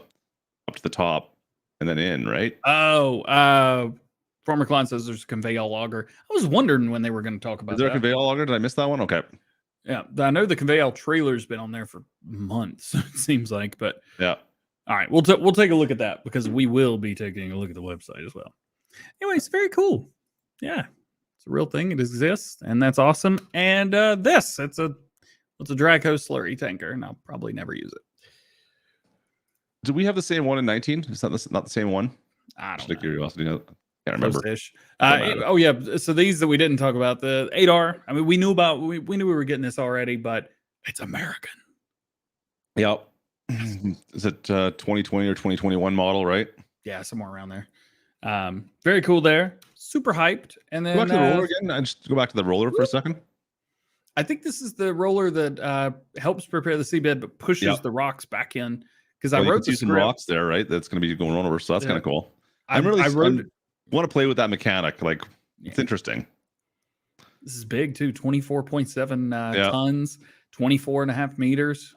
up to the top and then in, right? Oh, Farmer Klein says there's a conveyor logger. I was wondering when they were going to talk about Is there a conveyor logger? Did I miss that one? Okay. Yeah, I know the conveyor trailer's been on there for months, it seems like, but yeah. All right, we'll take a look at that because we will be taking a look at the website as well. Anyway, it's very cool. Yeah, it's a real thing. It exists, and that's awesome. And it's a drag hose slurry tanker, and I'll probably never use it. Do we have the same one in 19? Is that not the same one? I don't know. Just a curiosity. Can't remember. Oh yeah. So these that we didn't talk about, the 8R. I mean, we knew we knew we were getting this already, but it's American. Yep. Is it 2020 or 2021 model, right? Yeah, somewhere around there. Very cool there. Super hyped. And then go back to the roller again. I just go back to the roller for a second. I think this is the roller that helps prepare the seabed, but pushes the rocks back in. Because I wrote some rocks there, right? That's going to be going on over. So that's kind of cool. I want to play with that mechanic. Like, it's interesting. This is big too. 24.7 tons, 24.5 meters.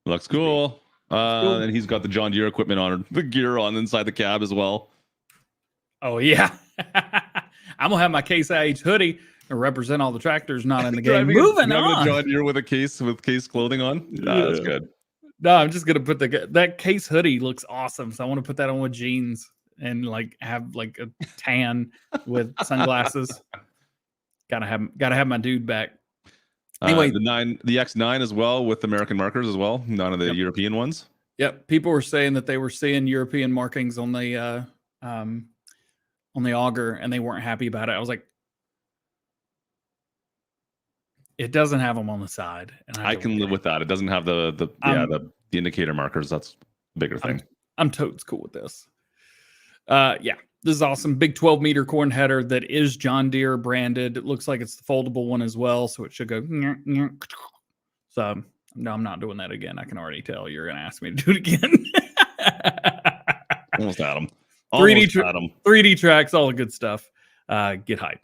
Looks cool. And he's got the John Deere equipment on, the gear on inside the cab as well. Oh yeah. I'm gonna have my Case IH hoodie and represent all the tractors not in the game. Moving on. John Deere with case clothing on. That's good. No, I'm just gonna put that Case hoodie looks awesome. So I want to put that on with jeans and like have like a tan with sunglasses. Gotta have my dude back. Anyway, the X9 as well with American markers as well. None of the European ones. Yep. People were saying that they were seeing European markings on the auger and they weren't happy about it. I was like, it doesn't have them on the side. And I can live with that. It doesn't have the indicator markers. That's a bigger thing. I'm totes cool with this. This is awesome. Big 12-meter corn header that is John Deere branded. It looks like it's the foldable one as well, so it should go. So, no, I'm not doing that again. I can already tell you're going to ask me to do it again. Almost at him. 3D tracks, all the good stuff. Get hype.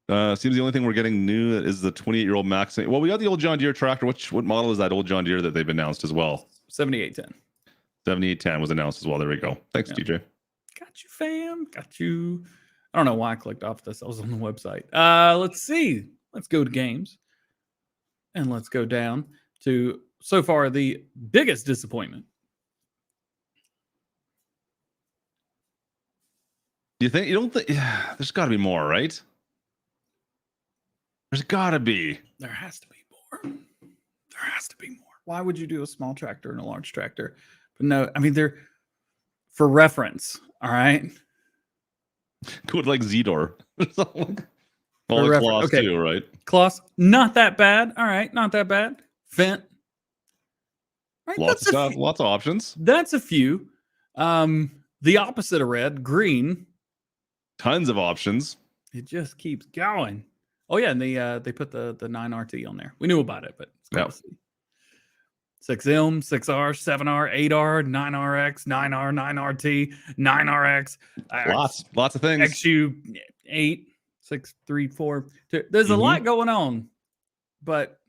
Seems the only thing we're getting new is the 28-year-old Max. Well, we got the old John Deere tractor. What model is that old John Deere that they've announced as well? 7810. 7810 was announced as well. There we go. Thanks, Yeah. DJ. Got you, fam. Got you. I don't know why I clicked off this. I was on the website. Let's see. Let's go to games. And let's go down to so far the biggest disappointment. You don't think? Yeah, there's got to be more, right? There's got to be. There has to be more. There has to be more. Why would you do a small tractor and a large tractor? But no, I mean, they're for reference. All right. Go with like Zedor. All the claws okay. too, right? Claws, not that bad. All right, not that bad. Fent. Right, Lots of stuff, lots of options. That's a few. The opposite of red, green. Tons of options. It just keeps going. Oh yeah, and they put the 9RT on there. We knew about it, but it's cool to see. 6M, 6R, 7R, 8R, 9RX, 9R, 9RT, 9RX. Lots of things. XU 8, 6, 3, 4. 2. There's a lot going on, but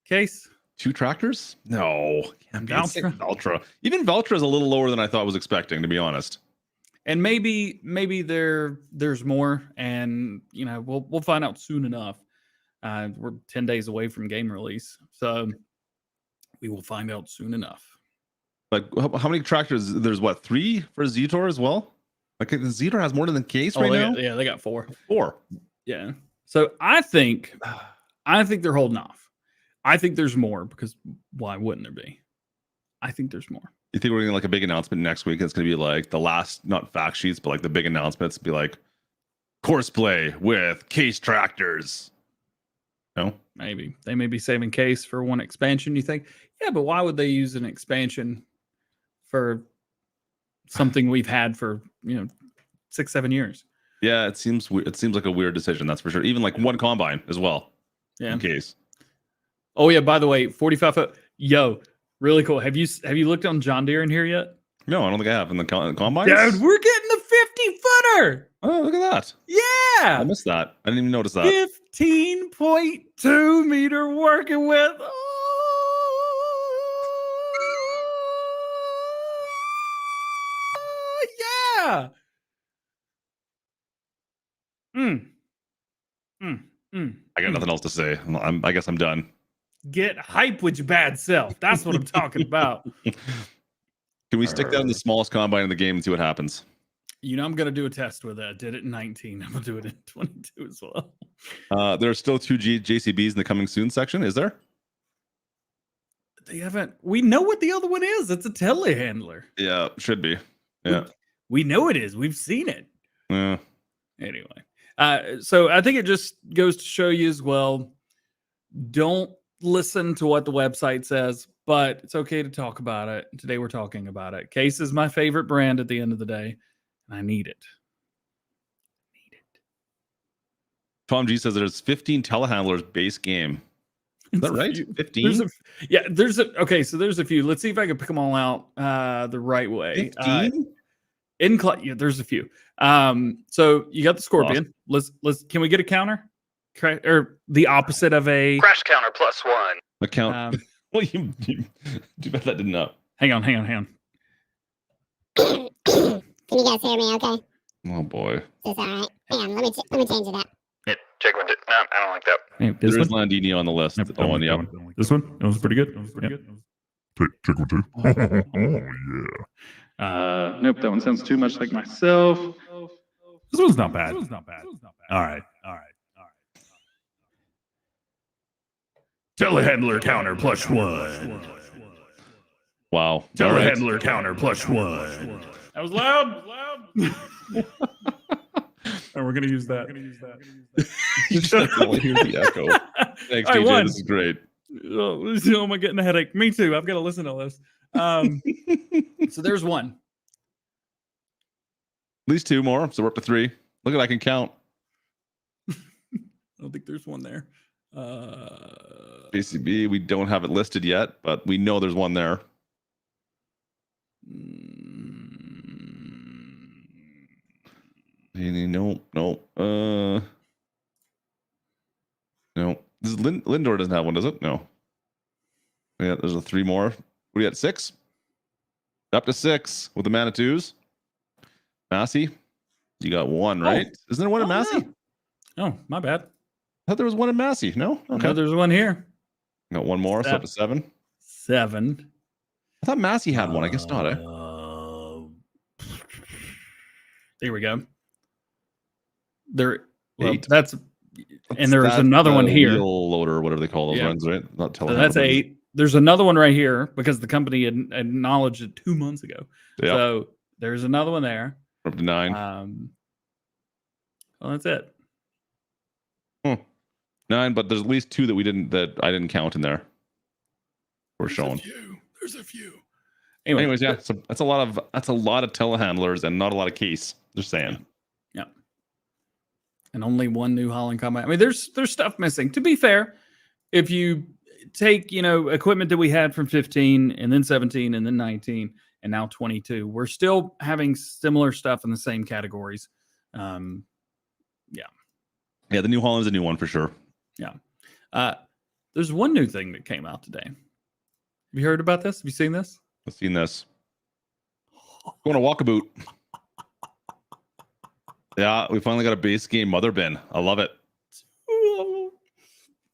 Case. 2 tractors? No. Valtra. Valtra. Even Valtra is a little lower than I thought I was expecting, to be honest. And maybe there's more, and we'll find out soon enough. We're 10 days away from game release, so we will find out soon enough. Like how many tractors? There's 3 for Zetor as well. Like the Zetor has more than the Case right now. Yeah, they got 4. 4. Yeah. So I think they're holding off. I think there's more because why wouldn't there be? I think there's more. You think we're getting like a big announcement next week? It's going to be like the last, not fact sheets, but like the big announcements. Be like course play with Case tractors. No, maybe they may be saving Case for one expansion. You think, yeah, but why would they use an expansion for something we've had for 6-7 years? Yeah, it seems like a weird decision. That's for sure. Even like one combine as well. Yeah. In Case. Oh yeah. By the way, 45 foot. Yo. Really cool. Have you looked on John Deere in here yet? No, I don't think I have. In the combines? Dude, we're getting the 50-footer. Oh, look at that. Yeah. I missed that. I didn't even notice that. 15.2 meter working with. Oh, yeah. I got nothing else to say. I guess I'm done. Get hype with your bad self. That's what I'm talking about. Can we stick that in the smallest combine in the game and see what happens? I'm going to do a test with it. I did it in 19. I'm going to do it in 22 as well. There are still 2 JCBs in the coming soon section. Is there? They haven't. We know what the other one is. It's a telehandler. Yeah, should be. Yeah. We know it is. We've seen it. Yeah. Anyway. So I think it just goes to show you as well. Don't listen to what the website says, but it's okay to talk about it. Today we're talking about it. Case is my favorite brand at the end of the day, and I need it. Tom G says there's 15 telehandlers base game. Is that right? 15? There's a few. Let's see if I can pick them all out the right way. 15? There's a few. So you got the Scorpion. Awesome. Let's can we get a counter? Or the opposite of a crash counter +1. A count. Well, you too bad that didn't up. Hang on. Can you guys hear me okay? Oh boy. Is this all right? Hang on, let me change it up. Yeah, check one. No, I don't like that. Hey, There is Landini on the list. Yep, Oh, yeah. This one? That was pretty good. Check one, 2. Oh, yeah. Nope, that one sounds too much like myself. This one's not bad. All right. Telehandler counter +1. Wow. Telehandler counter +1. That was loud. And we're gonna use that. You just only hear the echo. Thanks, I DJ. won. This is great. Oh, am I getting a headache? Me too. I've got to listen to this. So there's one. At least 2 more, so we're up to 3. Look at I can count. I don't think there's one there. JCB, we don't have it listed yet, but we know there's one there. No. No. This is Lindor doesn't have one, does it? No. Yeah, there's a 3 more. What are you at, 6? Up to 6 with the Manitous. Massey, you got 1, right? Isn't there one in Massey? No. Oh, my bad. I thought there was one in Massey. No? Okay. No, there's one here. Got 1 more, so up to 7. 7. I thought Massey had one. I guess not. There we go. There. Well, 8. that's there's another one here. Wheel loader, whatever they call those runs, right? Not So that's 8. There's another one right here because the company had acknowledged it 2 months ago. Yeah. So there's another one there. Up to 9. Well, that's it. 9, but there's at least 2 that I didn't count in there. We're showing. There's a few. Anyways, yeah. So that's a lot of telehandlers and not a lot of case. Just saying. Yeah. And only 1 New Holland Combine. I mean, there's stuff missing. To be fair, if you take equipment that we had from 15 and then 17 and then 19 and now 22, we're still having similar stuff in the same categories. Yeah, the New Holland is a new one for sure. Yeah. There's one new thing that came out today. Have you heard about this? Have you seen this? I've seen this. Going to Walkaboot. Yeah, we finally got a base game mother bin. I love it.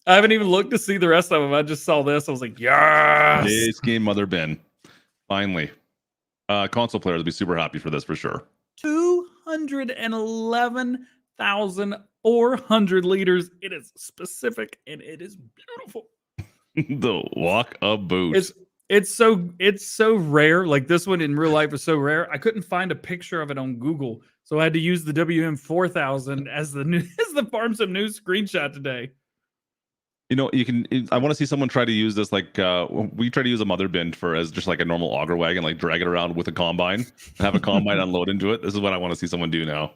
I haven't even looked to see the rest of them. I just saw this. I was like, yes. Base game mother bin. Finally. Console players will be super happy for this for sure. 211,400 liters. It is specific and it is beautiful. The Walkaboot. It's so rare. Like this one in real life is so rare. I couldn't find a picture of it on Google, so I had to use the WM4000 as the Farm Sim News screenshot today. You can. I want to see someone try to use this. Like we try to use a mother bin as just like a normal auger wagon, like drag it around with a combine, and have a combine unload into it. This is what I want to see someone do now.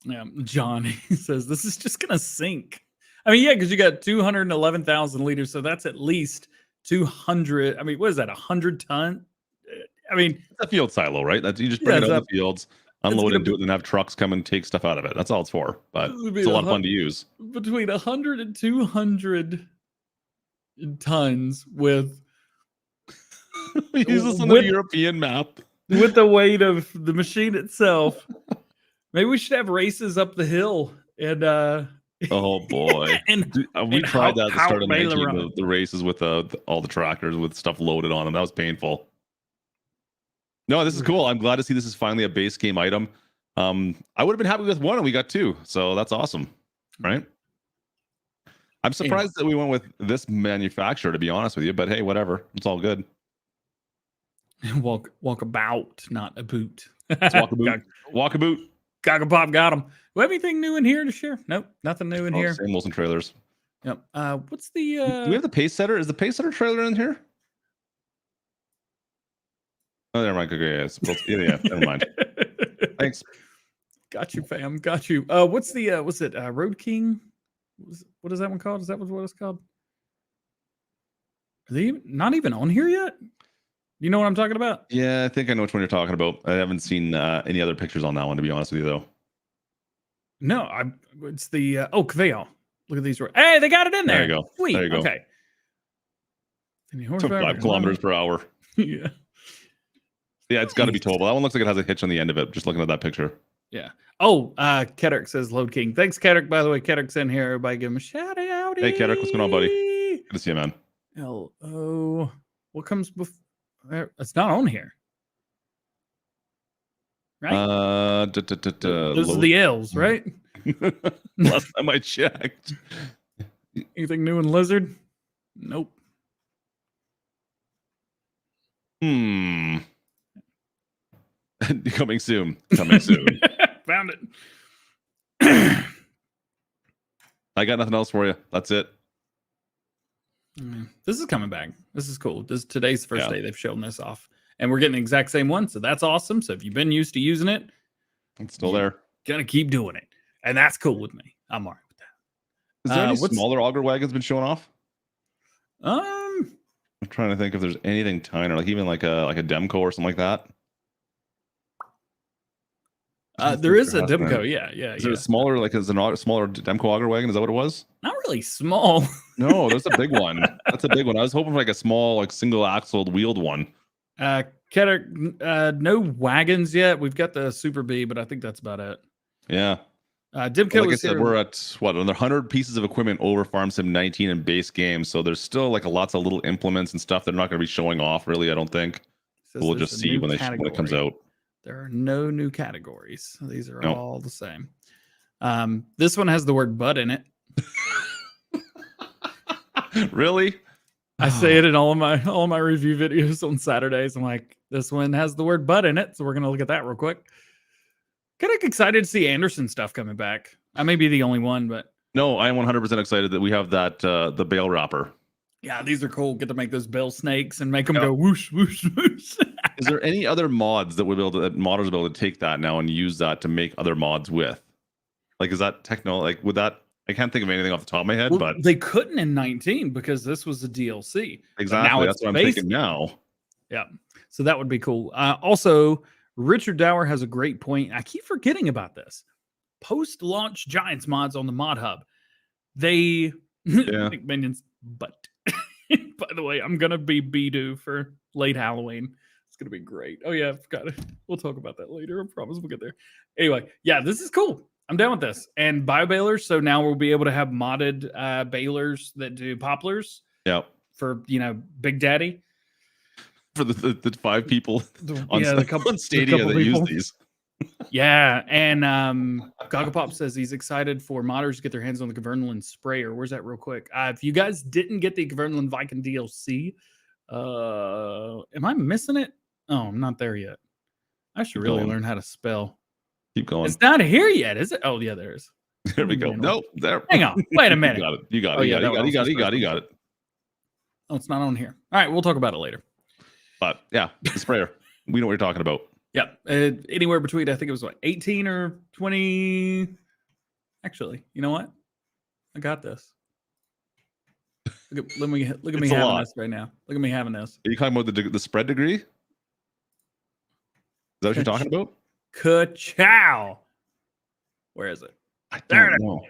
Yeah, John says this is just gonna sink. I mean, yeah, because you got 211,000 liters, so that's at least 200. I mean, what is that? 100 ton? I mean, it's a field silo, right? That's you just bring it out of the fields, unload gonna into it, and have trucks come and take stuff out of it. That's all it's for. But it's a lot of fun to use. Between 100 and 200 tons with. We use this on the European map with the weight of the machine itself. Maybe we should have races up the hill and. Oh boy! We tried that at the start of 19, the races with all the tractors with stuff loaded on them. That was painful. No, this is cool. I'm glad to see this is finally a base game item. I would have been happy with 1, and we got 2, so that's awesome, right? I'm surprised that we went with this manufacturer, to be honest with you. But hey, whatever. It's all good. Walk about, not a boot. Walkaboot. Walkaboot. Gagapop got him. Do we have anything new in here to share? Nope, nothing new in here. Same Wilson trailers. Yep. What's the? Do we have the pace setter? Is the pace setter trailer in here? Oh, never mind. Okay, yeah, never mind. Thanks. Got you, fam. Got you. What's the? What's it? Road King. What is that one called? Is that what it's called? Are they not even on here yet? You know what I'm talking about? Yeah, I think I know which one you're talking about. I haven't seen any other pictures on that one, to be honest with you, though. No, it's the Cavell. Look at these. Hey, they got it in there. There you go. Sweet. There you go. Okay. 5 kilometers per hour. Yeah. Yeah, it's got to be towable. That one looks like it has a hitch on the end of it. Just looking at that picture. Yeah. Oh, Kedrick says Load King. Thanks, Kedrick. By the way, Kedrick's in here. Everybody give him a shout out. Hey, Kedrick, what's going on, buddy? Good to see you, man. Hello. What comes before? It's not on here. Right? Those are the L's, right? Last time I checked. Anything new in Lizard? Nope. Coming soon. Coming soon. Found it. I got nothing else for you. That's it. This is coming back. This is cool. Today's the first day they've shown this off. And we're getting the exact same one. So that's awesome. So if you've been used to using it, it's still there. Gonna keep doing it. And that's cool with me. I'm all right with that. Is there any smaller auger wagons been showing off? I'm trying to think if there's anything tinier, like even like a Demco or something like that. There is a Demco, yeah. Is there a smaller, like is a smaller Demco auger wagon? Is that what it was? Not really small. No, there's a big one. That's a big one. I was hoping for like a small, like single axle wheeled one. No wagons yet. We've got the Super B, but I think that's about it. Yeah. Dimco Like I was said, here. we're at what, another 100 pieces of equipment over Farm Sim 19 in base game. So there's still like lots of little implements and stuff they're not going to be showing off, really. I don't think. Says We'll there's just a see new when it comes category. out. There are no new categories. These are Nope. all the same. This one has the word "but" in it. Really? I say it in all of my review videos on Saturdays. I'm like, this one has the word "but" in it, so we're gonna look at that real quick. Kind of excited to see Anderson stuff coming back. I may be the only one, but No, I am 100% excited that we have that the bale wrapper. yeah, these are cool. Get to make those bell snakes and make them Yeah. go whoosh whoosh whoosh. Is there any other mods that modders will be able to take that now and use that to make other mods with? Like, is that like would that? I can't think of anything off the top of my head, Well, but they couldn't in 19 because this was a DLC. But exactly now that's it's what I'm base thinking game. now. Yeah. So that would be cool. Also, Richard Dower has a great point. I keep forgetting about this. Post-launch Giants mods on the Mod Hub. They Yeah. minions, but by the way, I'm gonna be Bidoo for late Halloween. It's gonna be great. Oh yeah, I forgot it. We'll talk about that later. I promise we'll get there. Anyway, yeah, this is cool. I'm down with this. And bio balers, so now we'll be able to have modded balers that do poplars. Yeah. For Big Daddy. For the 5 people on, on Stadia couple that use people. these. Yeah, and Gogglepop says he's excited for modders to get their hands on the Kverneland sprayer. Where's that real quick? If you guys didn't get the Kverneland Viking DLC, am I missing it? Oh, I'm not there yet. I should really learn how to spell. Keep going. It's not here yet, is it? Oh, yeah, there is. There we go. Nope. There. Hang on. Wait a minute. You got it. Oh, yeah, You got it. Oh, it's not on here. All right, we'll talk about it later. But yeah, the sprayer. We know what you're talking about. Yeah, anywhere between, I think it was 18 or 20. Actually, you know what? I got this. Look at me having this right now. Look at me having this. Are you talking about the spread degree? Is that what you're talking about? Ka-chow. Where is it? I There don't it know.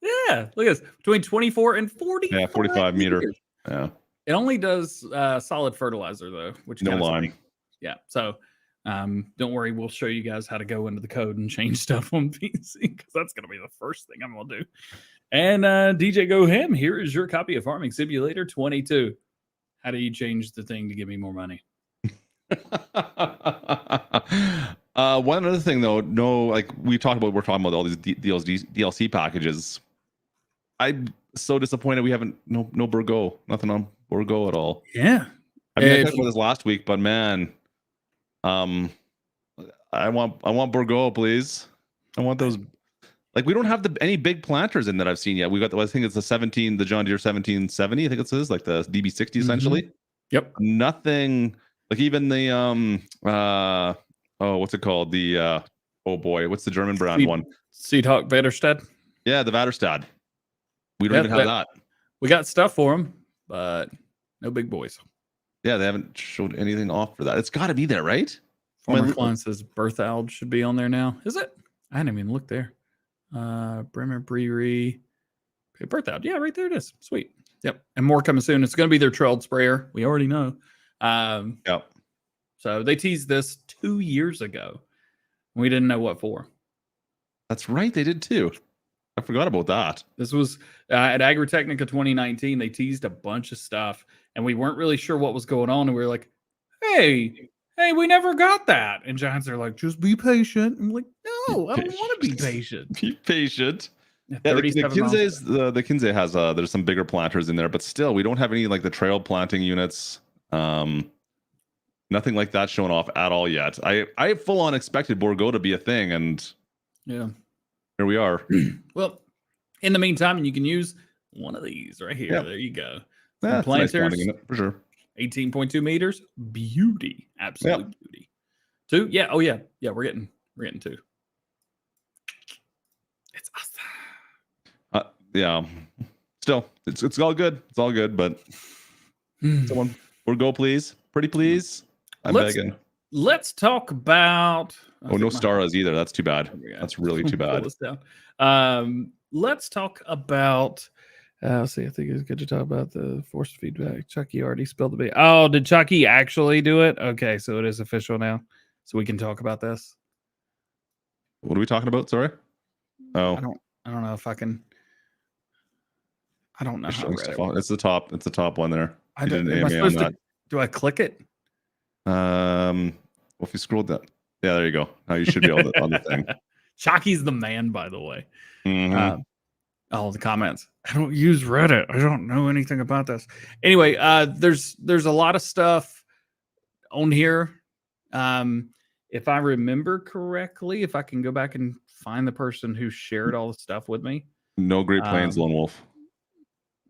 Yeah, look at this. Between 24 and 40. Yeah, 45 meter. Yeah. It only does solid fertilizer though, which No kinda lime. stinks. Yeah, so don't worry, we'll show you guys how to go into the code and change stuff on PC because that's going to be the first thing I'm going to do. And DjGoHam, here is your copy of Farming Simulator 22. How do you change the thing to give me more money? One other thing though, we're talking about all these DLC packages. I'm so disappointed we haven't no Burgo, nothing on Burgo at all. Yeah, I mean, I talked about this last week, but man, I want Burgo, please. I want those. Like, we don't have any big planters in that I've seen yet. We got I think it's the John Deere 1770. I think it says like the DB60 essentially. Yep. Nothing like even the what's it called? The what's the German brand one? Seedhawk Vaderstad. Yeah, the Vaderstad. We don't even have that. We got stuff for them, but no big boys. Yeah, they haven't showed anything off for that. It's got to be there, right? Former client says Berthold should be on there now. Is it? I hadn't even looked there. Bremer Brewery. Okay, Berthold. Yeah, right there it is. Sweet. Yep. And more coming soon. It's going to be their trailed sprayer. We already know. Yep. So they teased this 2 years ago. We didn't know what for. That's right. They did too. I forgot about that. This was at Agritechnica 2019. They teased a bunch of stuff, and we weren't really sure what was going on. And we were like, hey, we never got that. And Giants are like, just be patient. I'm like, no, I don't want to be patient. Be patient. Yeah, the Kinsey has there's some bigger planters in there, but still, we don't have any like the trail planting units. Nothing like that showing off at all yet. I full on expected Borgo to be a thing, and yeah, here we are. Well, in the meantime, you can use one of these right here. Yep. There you go. Yeah, planters, nice unit, for sure. 18.2 meters, beauty, absolute beauty. 2, yeah, oh yeah, we're getting 2. It's awesome. Yeah, still, it's all good. It's all good, but someone Borgo, please, pretty please. I'm begging. Let's talk about. No Staras either. That's too bad. That's really too bad. Let's talk about Let's see. I think it's good to talk about the forced feedback. Chucky already spilled the beans. Oh, did Chucky actually do it? Okay, so it is official now. So we can talk about this. What are we talking about? Sorry. Oh, I don't know if I can. I don't know how Reddit works. it's the top. It's the top one there. I You don't, didn't am I AMA on supposed to, do I click it? Well, if you scroll down, yeah, there you go. Now you should be able to on the thing. Chucky's the man, by the way. Mhm. All the comments. I don't use Reddit. I don't know anything about this. Anyway, there's a lot of stuff on here. If I remember correctly, if I can go back and find the person who shared all the stuff with me. No Great Plains Lone Wolf.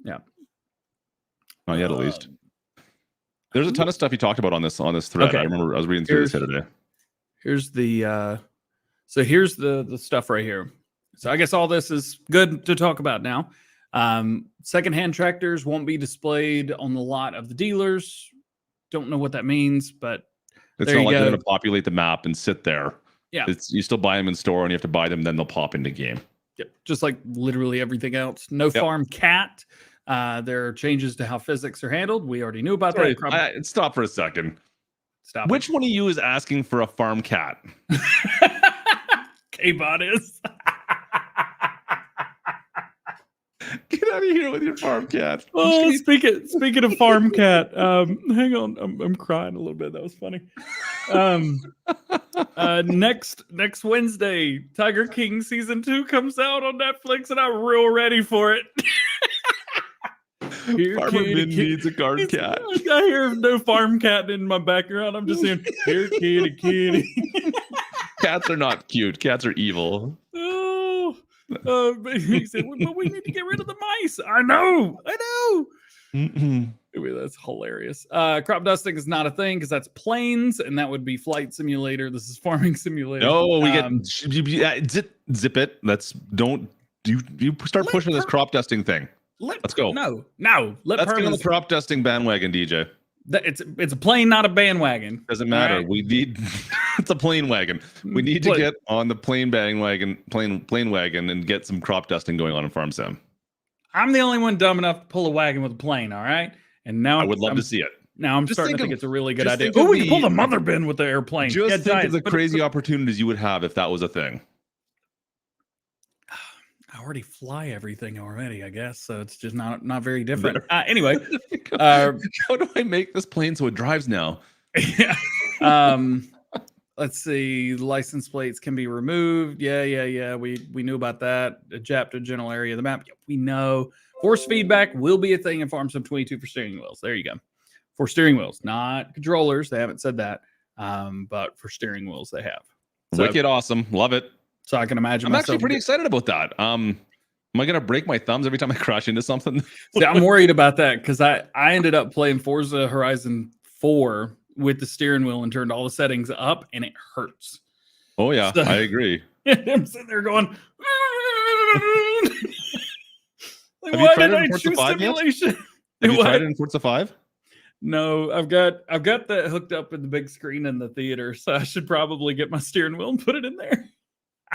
Yeah. Not yet, at least. There's a ton of stuff you talked about on this thread. Okay. I remember I was reading through this the other day. Here's the so here's the stuff right here. So I guess all this is good to talk about now. Secondhand tractors won't be displayed on the lot of the dealers. Don't know what that means, but It's there not you like go. they're going to populate the map and sit there. Yeah. You still buy them in store and you have to buy them, then they'll pop into game. Yep. Just like literally everything else. No farm cat. There are changes to how physics are handled. We already knew about that. Stop for a second. Stop. Which one of you is asking for a farm cat? K-Bot is. Get out of here with your farm cat. Oh, speaking of farm cat, hang on, I'm crying a little bit. That was funny. Next Wednesday, Tiger King season 2 comes out on Netflix, and I'm real ready for it. Farmer Min needs a guard cat. I hear no farm cat in my background. I'm just saying, here, kitty. Cats are not cute. Cats are evil. But he said, but we need to get rid of the mice. I know. Mm-mm. Anyway, that's hilarious. Crop dusting is not a thing because that's planes, and that would be flight simulator. This is farming simulator. No, we get zip it. You start pushing this crop dusting thing. Let's go. No. Let's get on the crop dusting bandwagon, DJ. It's a plane, not a bandwagon. Doesn't matter. Right? We need it's a plane wagon. We need to get on the plane wagon and get some crop dusting going on in Farm Sim. I'm the only one dumb enough to pull a wagon with a plane, all right? And now I would love to see it. Now I'm starting to think it's a really good idea. Oh, we can pull the mother bin with the airplane. Just think of the crazy opportunities you would have if that was a thing. I already fly everything already, I guess. So it's just not very different. Anyway, how do I make this plane so it drives now? Let's see. License plates can be removed. Yeah. We knew about that. Adapt to general area of the map. Yeah, we know. Force feedback will be a thing in Farm Sim 22 for steering wheels. There you go. For steering wheels, not controllers. They haven't said that. But for steering wheels, they have. So, wicked awesome. Love it. So I can imagine. I'm actually pretty excited about that. Am I going to break my thumbs every time I crash into something? See, I'm worried about that because I ended up playing Forza Horizon 4 with the steering wheel and turned all the settings up, and it hurts. Oh, yeah. So, I agree. I'm sitting there going, like, why did I choose simulation? Have you tried it in Forza 5? No, I've got that hooked up in the big screen in the theater, so I should probably get my steering wheel and put it in there.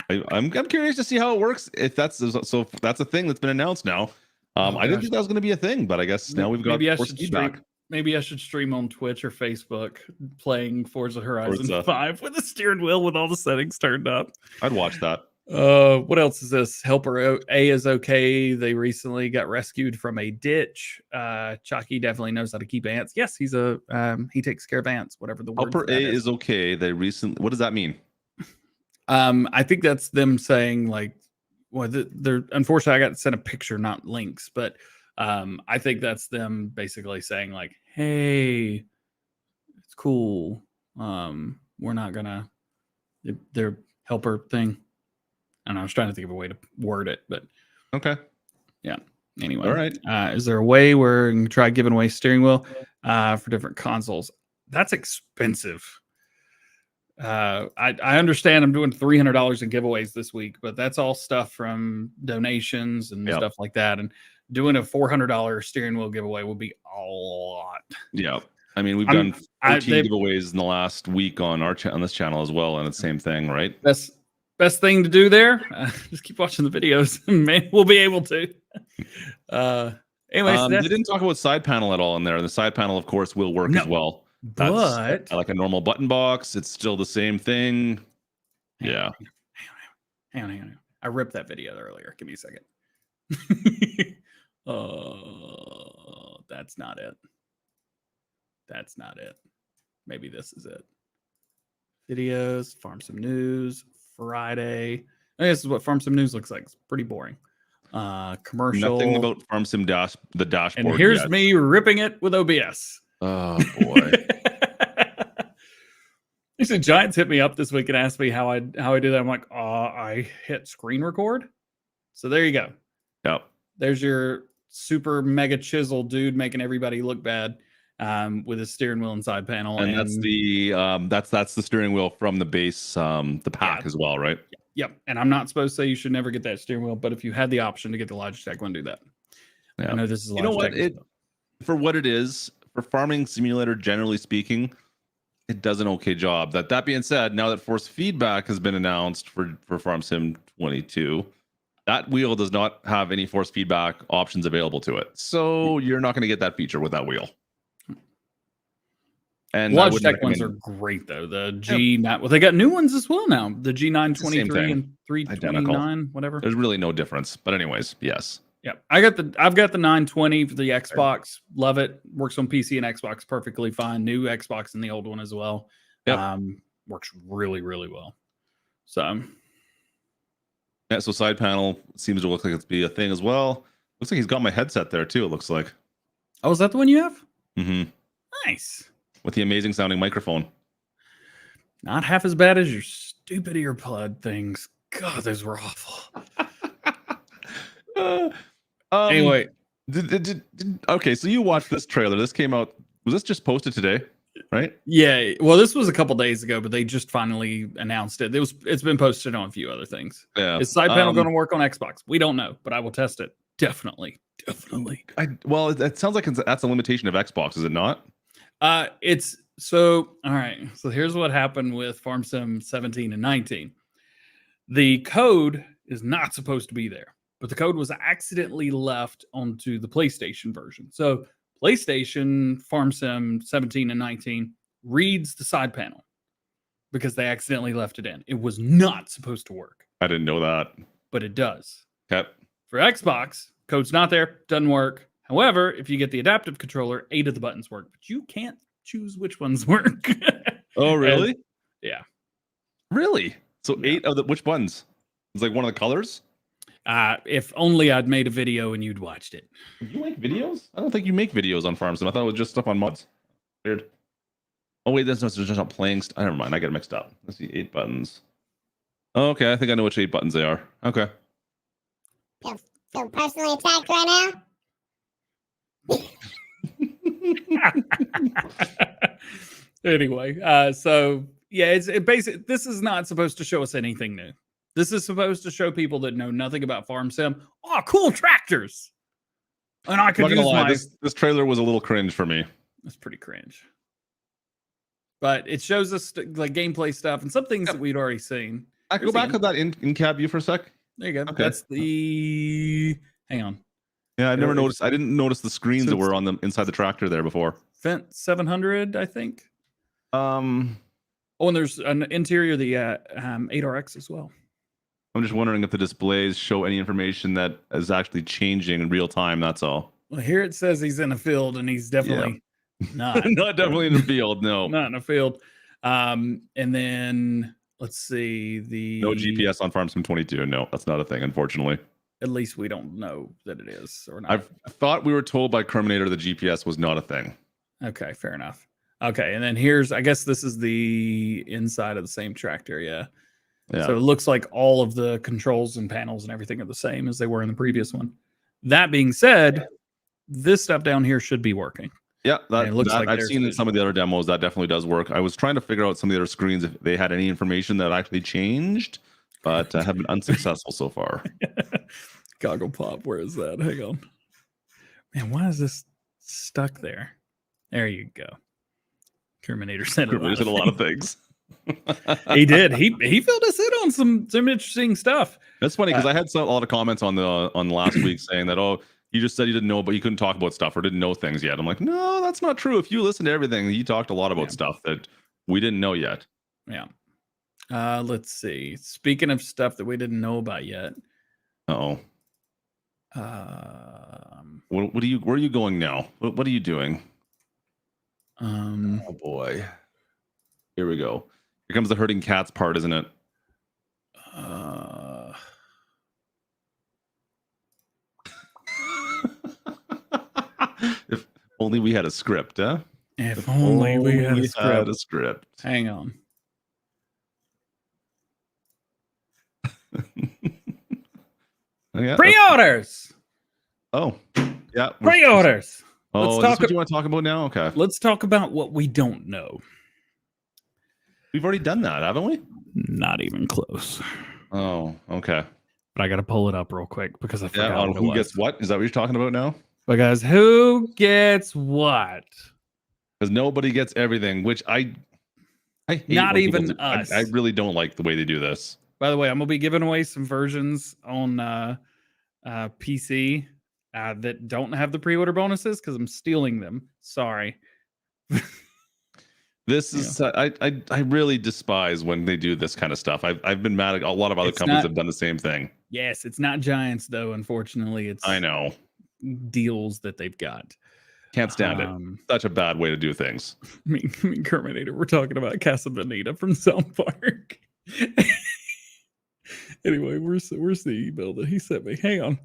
I'm curious to see how it works. If that's so, that's a thing that's been announced now. I didn't think that was going to be a thing, but I guess now we've got force feedback. Maybe I should stream on Twitch or Facebook playing Forza Horizon 5 with the steering wheel with all the settings turned up. I'd watch that. What else is this? Helper A is okay. They recently got rescued from a ditch. Chucky definitely knows how to keep ants. Yes, he's he takes care of ants, whatever the word. Helper A is okay. They recently, what does that mean? I think that's them saying like, well, they're unfortunately I got sent a picture, not links, but I think that's them basically saying like, hey, it's cool. We're not gonna their helper thing. I don't know. I was trying to think of a way to word it, but okay. Yeah. Anyway. All right. Is there a way where you can try giving away steering wheel for different consoles? That's expensive. I understand I'm doing $300 in giveaways this week, but that's all stuff from donations and stuff like that. And doing a $400 steering wheel giveaway would be a lot. Yeah. I mean, we've done 14 giveaways in the last week on our on this channel as well. And it's the same thing, right? Best thing to do there. Just keep watching the videos. Man, we'll be able to. Anyways, They didn't talk about side panel at all in there. And the side panel, of course, will work No, as well. but Like a normal button box. It's still the same thing. Yeah. Hang on. I ripped that video earlier. Give me a second. Oh, that's not it. That's not it. Maybe this is it. Videos, Farm Sim News, Friday. This is what Farm Sim News looks like. It's pretty boring. Commercial. Nothing about Farm Sim the dashboard. And here's yet. me ripping it with OBS. Oh boy. Actually, Giants hit me up this week and asked me how I do that. I'm like, I hit screen record. So there you go. Yep. There's your super mega chisel dude making everybody look bad with his steering wheel and side panel. And that's the steering wheel from the base, the pack as well, right? Yep. And I'm not supposed to say you should never get that steering wheel, but if you had the option to get the Logitech one, do that. Yeah. I know this is a You know what? Logitech. For what it is, for farming simulator, generally speaking, it does an okay job. That being said, now that force feedback has been announced for Farm Sim 22, that wheel does not have any force feedback options available to it. So you're not going to get that feature with that wheel. And Logitech ones are great though. The G9, well, they got new ones as well now. The G923 and 329, whatever. There's really no difference. But anyways, yes. Yeah, I've got the 920 for the Xbox. Love it. Works on PC and Xbox perfectly fine. New Xbox and the old one as well. Yep. Works really, really well. So yeah, so side panel seems to look like it's be a thing as well. Looks like he's got my headset there too, it looks like. Oh, is that the one you have? Mm-hmm. Nice. With the amazing sounding microphone. Not half as bad as your stupid earplug things. God, those were awful. Anyway. Okay, so you watched this trailer. This came out. Was this just posted today? Right? Yeah. Well, this was a couple days ago, but they just finally announced it. It's been posted on a few other things. Yeah. Is side panel going to work on Xbox? We don't know, but I will test it. Definitely. Well, it sounds like that's a limitation of Xbox, is it not? It's so all right. So here's what happened with Farm Sim 17 and 19. The code is not supposed to be there, but the code was accidentally left onto the PlayStation version. So PlayStation Farm Sim 17 and 19 reads the side panel because they accidentally left it in. It was not supposed to work. I didn't know that. But it does. Okay. For Xbox, code's not there, doesn't work. However, if you get the adaptive controller, 8 of the buttons work, but you can't choose which ones work. Oh, really? Yeah. Really? So 8 of which buttons? It's like one of the colors? If only I'd made a video and you'd watched it. You make videos? I don't think you make videos on Farm Sim. I thought it was just stuff on mods. Weird. Oh, wait, that's just not playing. Never mind. I get it mixed up. Let's see. 8 buttons. Oh, okay. I think I know which 8 buttons they are. Okay. So personally attacked right now? Anyway, so yeah, it's basically, this is not supposed to show us anything new. This is supposed to show people that know nothing about Farm Sim. Oh, cool tractors! And I could use my. This trailer was a little cringe for me. It's pretty cringe, but it shows us like gameplay stuff and some things that we'd already seen. I can go back to that in-cab view for a sec. There you go. Okay. That's the. Hang on. Yeah, I never noticed. I didn't notice the screens that were on the inside the tractor there before. Fent 700, I think. Oh, and there's an interior, the 8RX as well. I'm just wondering if the displays show any information that is actually changing in real time. That's all. Well, here it says he's in a field, and he's definitely not. Not definitely in the field. No, not in a field. And then let's see no GPS on Farm Sim 22. No, that's not a thing, unfortunately. At least we don't know that it is or not. I thought we were told by Kerminator the GPS was not a thing. Okay, fair enough. Okay, and then I guess this is the inside of the same tractor, yeah. So it looks like all of the controls and panels and everything are the same as they were in the previous one. That being said, this stuff down here should be working. Yeah, it looks like I've seen in some of the other demos that definitely does work. I was trying to figure out some of the other screens if they had any information that actually changed, but I have been unsuccessful so far. Goggle pop, where is that? Hang on. Man, why is this stuck there? There you go. Terminator said a lot of things. He did. He filled us in on some interesting stuff. That's funny because I had a lot of comments on last week saying that, oh, you just said you didn't know, but you couldn't talk about stuff or didn't know things yet. I'm like, no, that's not true. If you listen to everything, he talked a lot about stuff that we didn't know yet. Yeah. Let's see. Speaking of stuff that we didn't know about yet. Oh. Where are you going now? What are you doing? Oh boy. Here we go. Here comes the herding cats part, isn't it? If only we had a script, huh? If only we had a script. Hang on. Yeah. Pre-orders. Oh, yeah. Pre-orders. Oh, is this what you want to talk about now? Okay. Let's talk about what we don't know. We've already done that, haven't we? Not even close. Oh, okay. But I got to pull it up real quick because I forgot on who gets what. Is that what you're talking about now? Because who gets what? Because nobody gets everything, which I hate. Not even us. I really don't like the way they do this. By the way, I'm gonna be giving away some versions on PC that don't have the pre-order bonuses because I'm stealing them. Sorry. This is I really despise when they do this kind of stuff. I've been mad at a lot of other companies have done the same thing. Yes, it's not Giants though. Unfortunately, it's I know deals that they've got. Can't stand it. Such a bad way to do things. Me and Terminator, we're talking about Casa Bonita from South Park. Anyway, where's the email that he sent me? Hang on.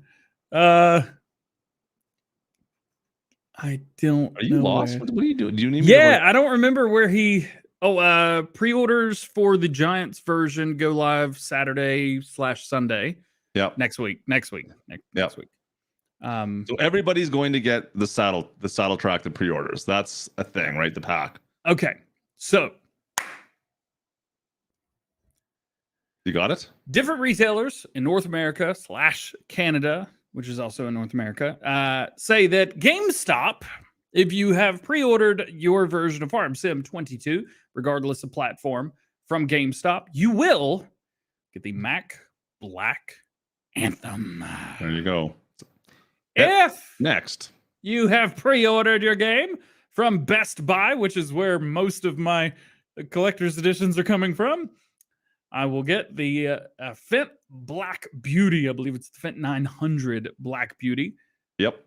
I don't. Are you lost? What are you doing? Do you need me? Yeah, I don't remember where he. Oh, pre-orders for the Giants version go live Saturday/Sunday. Yeah, next week. Next week. So everybody's going to get the saddle track, the pre-orders. That's a thing, right? The pack. Okay, so you got it. Different retailers in North America / Canada, which is also in North America, say that GameStop, if you have pre-ordered your version of Farm Sim 22, regardless of platform, from GameStop, you will get the Mac Black Anthem. There you go. If next you have pre-ordered your game from Best Buy, which is where most of my collector's editions are coming from, I will get the Fent Black Beauty. I believe it's the Fent 900 Black Beauty. Yep.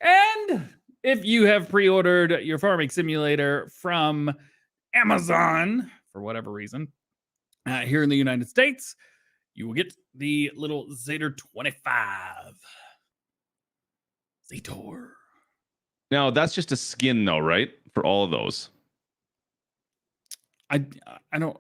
And if you have pre-ordered your farming simulator from Amazon, for whatever reason, here in the United States, you will get the little Zader 25. Zator. Now, that's just a skin, though, right? For all of those. I don't...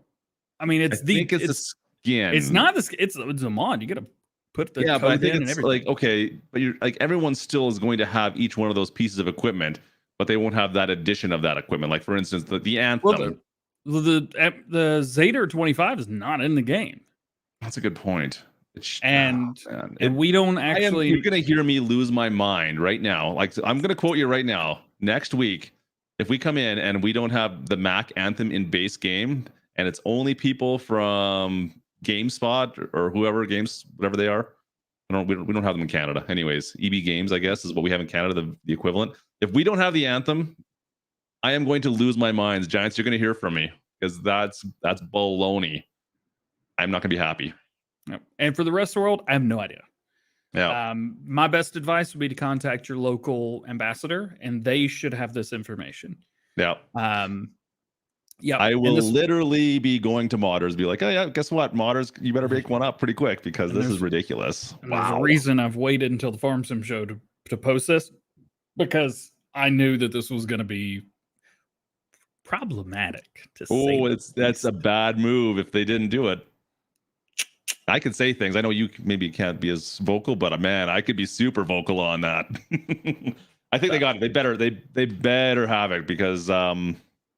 I mean, it's a skin. It's not the. It's a mod. You got to put the but I think in and it's everything. like okay, but you're like everyone still is going to have each one of those pieces of equipment, but they won't have that addition of that equipment. Like for instance, the Anthem. Well, the Zader 25 is not in the game. That's a good point. And we don't actually. You're gonna hear me lose my mind right now. Like I'm gonna quote you right now. Next week, if we come in and we don't have the Mac Anthem in base game. And it's only people from GameSpot or whoever whatever they are. We don't have them in Canada. Anyways, EB Games, I guess, is what we have in Canada, the equivalent. If we don't have the Anthem, I am going to lose my mind. Giants, you're going to hear from me because that's baloney. I'm not going to be happy. Yep. And for the rest of the world, I have no idea. Yeah. My best advice would be to contact your local ambassador, and they should have this information. Yeah. Yeah, I will literally be going to modders, be like, oh yeah, guess what, modders, you better make one up pretty quick because this is ridiculous. Wow. There's a reason I've waited until the Farm Sim show to post this because I knew that this was going to be problematic. That's a bad move if they didn't do it. I could say things. I know you maybe can't be as vocal, but man, I could be super vocal on that. I think they got it. They better have it because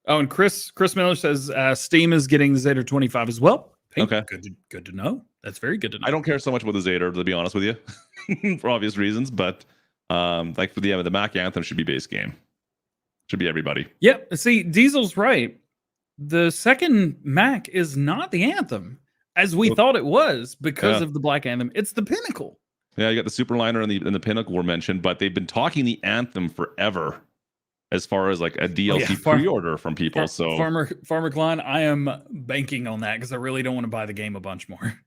Oh, and Chris Miller says Steam is getting the Zader 25 as well. Hey, okay, good to know. That's very good to know. I don't care so much about the Zader, to be honest with you, for obvious reasons. But like for the Mac Anthem should be base game. Should be everybody. Yep. See, Diesel's right. the second Mac is not the Anthem as we Well, thought it was because yeah. of the Black Anthem. It's the Pinnacle. Yeah, you got the Superliner and the Pinnacle were mentioned, but they've been talking the Anthem forever as far as like a DLC pre-order from people. So Farmer Klein, I am banking on that because I really don't want to buy the game a bunch more,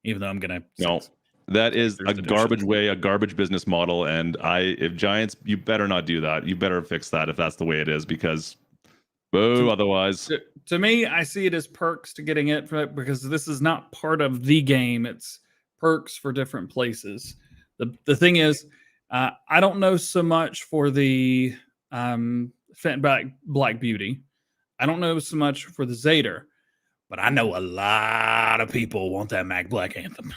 even though I'm gonna. no, that is a Edition. garbage way, a garbage business model. And if Giants, you better not do that. You better fix that if that's the way it is, because boo, otherwise. To me, I see it as perks to getting it because this is not part of the game. It's perks for different places. The thing is, I don't know so much for the Black Beauty. I don't know so much for the Zader, but I know a lot of people want that Mac Black Anthem.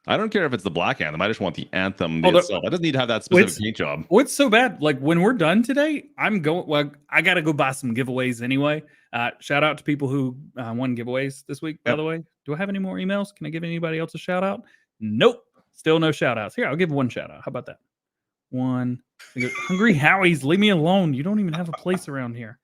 I don't care if it's the Black Anthem. I just want the Anthem Oh, itself. I doesn't need to have that specific paint job. What's so bad? Like when we're done today, I'm going. Well, I got to go buy some giveaways anyway. Shout out to people who won giveaways this week. By the way, do I have any more emails? Can I give anybody else a shout out? Nope. Still no shout outs. Here, I'll give one shout out. How about that? One. Hungry Howie's, leave me alone. You don't even have a place around here.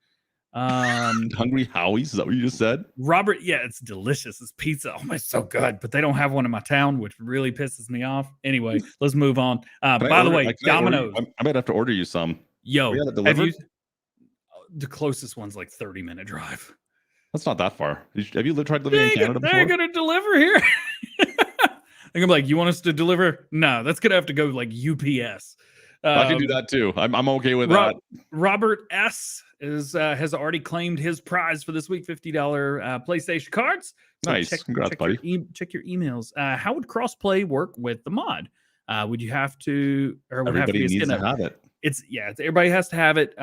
Hungry Howie's, is that what you just said? Robert, yeah, it's delicious. It's pizza. Oh my, it's so good. But they don't have one in my town, which really pisses me off. Anyway, let's move on. By the way, Domino's. I might have to order you some. Yo, have it delivered? The closest one's like 30-minute drive. That's not that far. Have you tried living in Canada before? They're gonna deliver here. I'm like, you want us to deliver? No, that's gonna have to go like UPS. I can do that too. I'm okay with that. Robert S has already claimed his prize for this week, $50 PlayStation cards. So nice, congrats, buddy. Check your emails. How would crossplay work with the mod? Would you have to, or would everybody have to be needs to have it? It's everybody has to have it.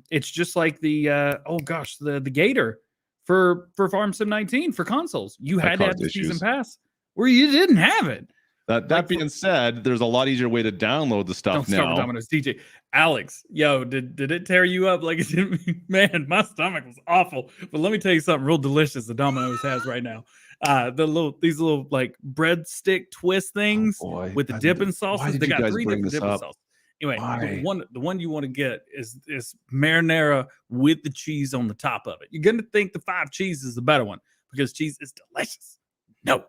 It's just like the the Gator for Farm Sim 19 for consoles. You had to have the season pass, where you didn't have it. That being said, there's a lot easier way to download the stuff now. Domino's. DJ Alex, yo, did it tear you up like it did? Man, my stomach was awful. But let me tell you something real delicious the Domino's has right now. These little like breadstick twist things with the dipping sauces. They got 3 different dipping sauces. Anyway, the one you want to get is marinara with the cheese on the top of it. You're gonna think the 5 cheese is the better one because cheese is delicious. No.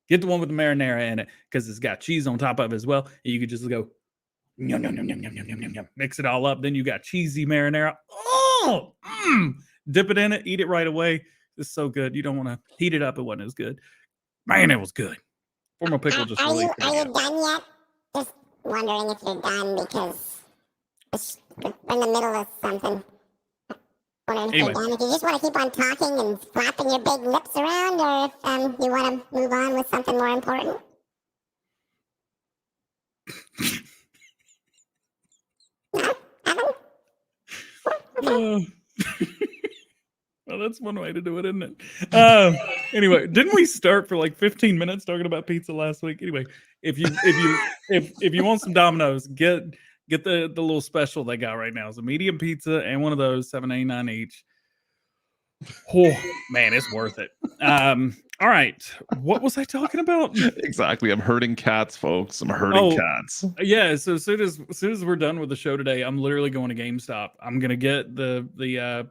Get the one with the marinara in it because it's got cheese on top of it as well. And you could just go yum, yum, yum, yum, yum, yum, yum, yum, mix it all up. Then you got cheesy marinara. Oh, dip it in it, eat it right away. It's so good. You don't want to heat it up. It wasn't as good. Man, it was good. Formal pickle just are really you done yet? Just wondering if you're done because we're in the middle of something. Wondering if you're done. If you just want to keep on talking and flapping your big lips around, or if you want to move on with something more important. Well, that's one way to do it, isn't it? Anyway, didn't we start for like 15 minutes talking about pizza last week? Anyway, if you want some Domino's, get the little special they got right now. It's a medium pizza and one of those, $7.89 each. Oh man, it's worth it. All right, what was I talking about? Exactly, I'm hurting cats, folks. I'm hurting cats. Yeah, so as soon as we're done with the show today, I'm literally going to GameStop. I'm gonna get the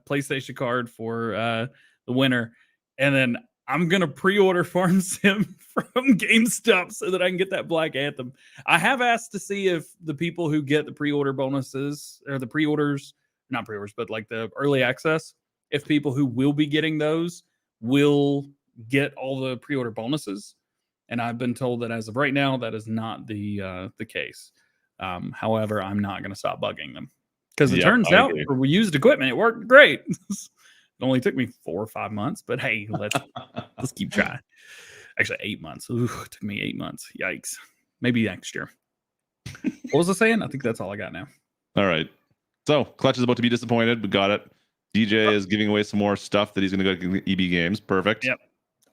PlayStation card for the winner, and then I'm gonna pre-order Farm Sim from GameStop so that I can get that Black Anthem. I have asked to see if the people who get the pre-order bonuses or the pre-orders, not pre-orders, but like the early access, if people who will be getting those will get all the pre-order bonuses. And I've been told that as of right now, that is not the case. However, I'm not going to stop bugging them because it turns out for used equipment, it worked great. It only took me 4 or 5 months, but hey, let's keep trying. Actually, 8 months. Ooh, it took me 8 months. Yikes. Maybe next year. What was I saying? I think that's all I got now. All right. So Klutch is about to be disappointed. We got it. DJ is giving away some more stuff that he's going to go to EB Games. Perfect. Yep.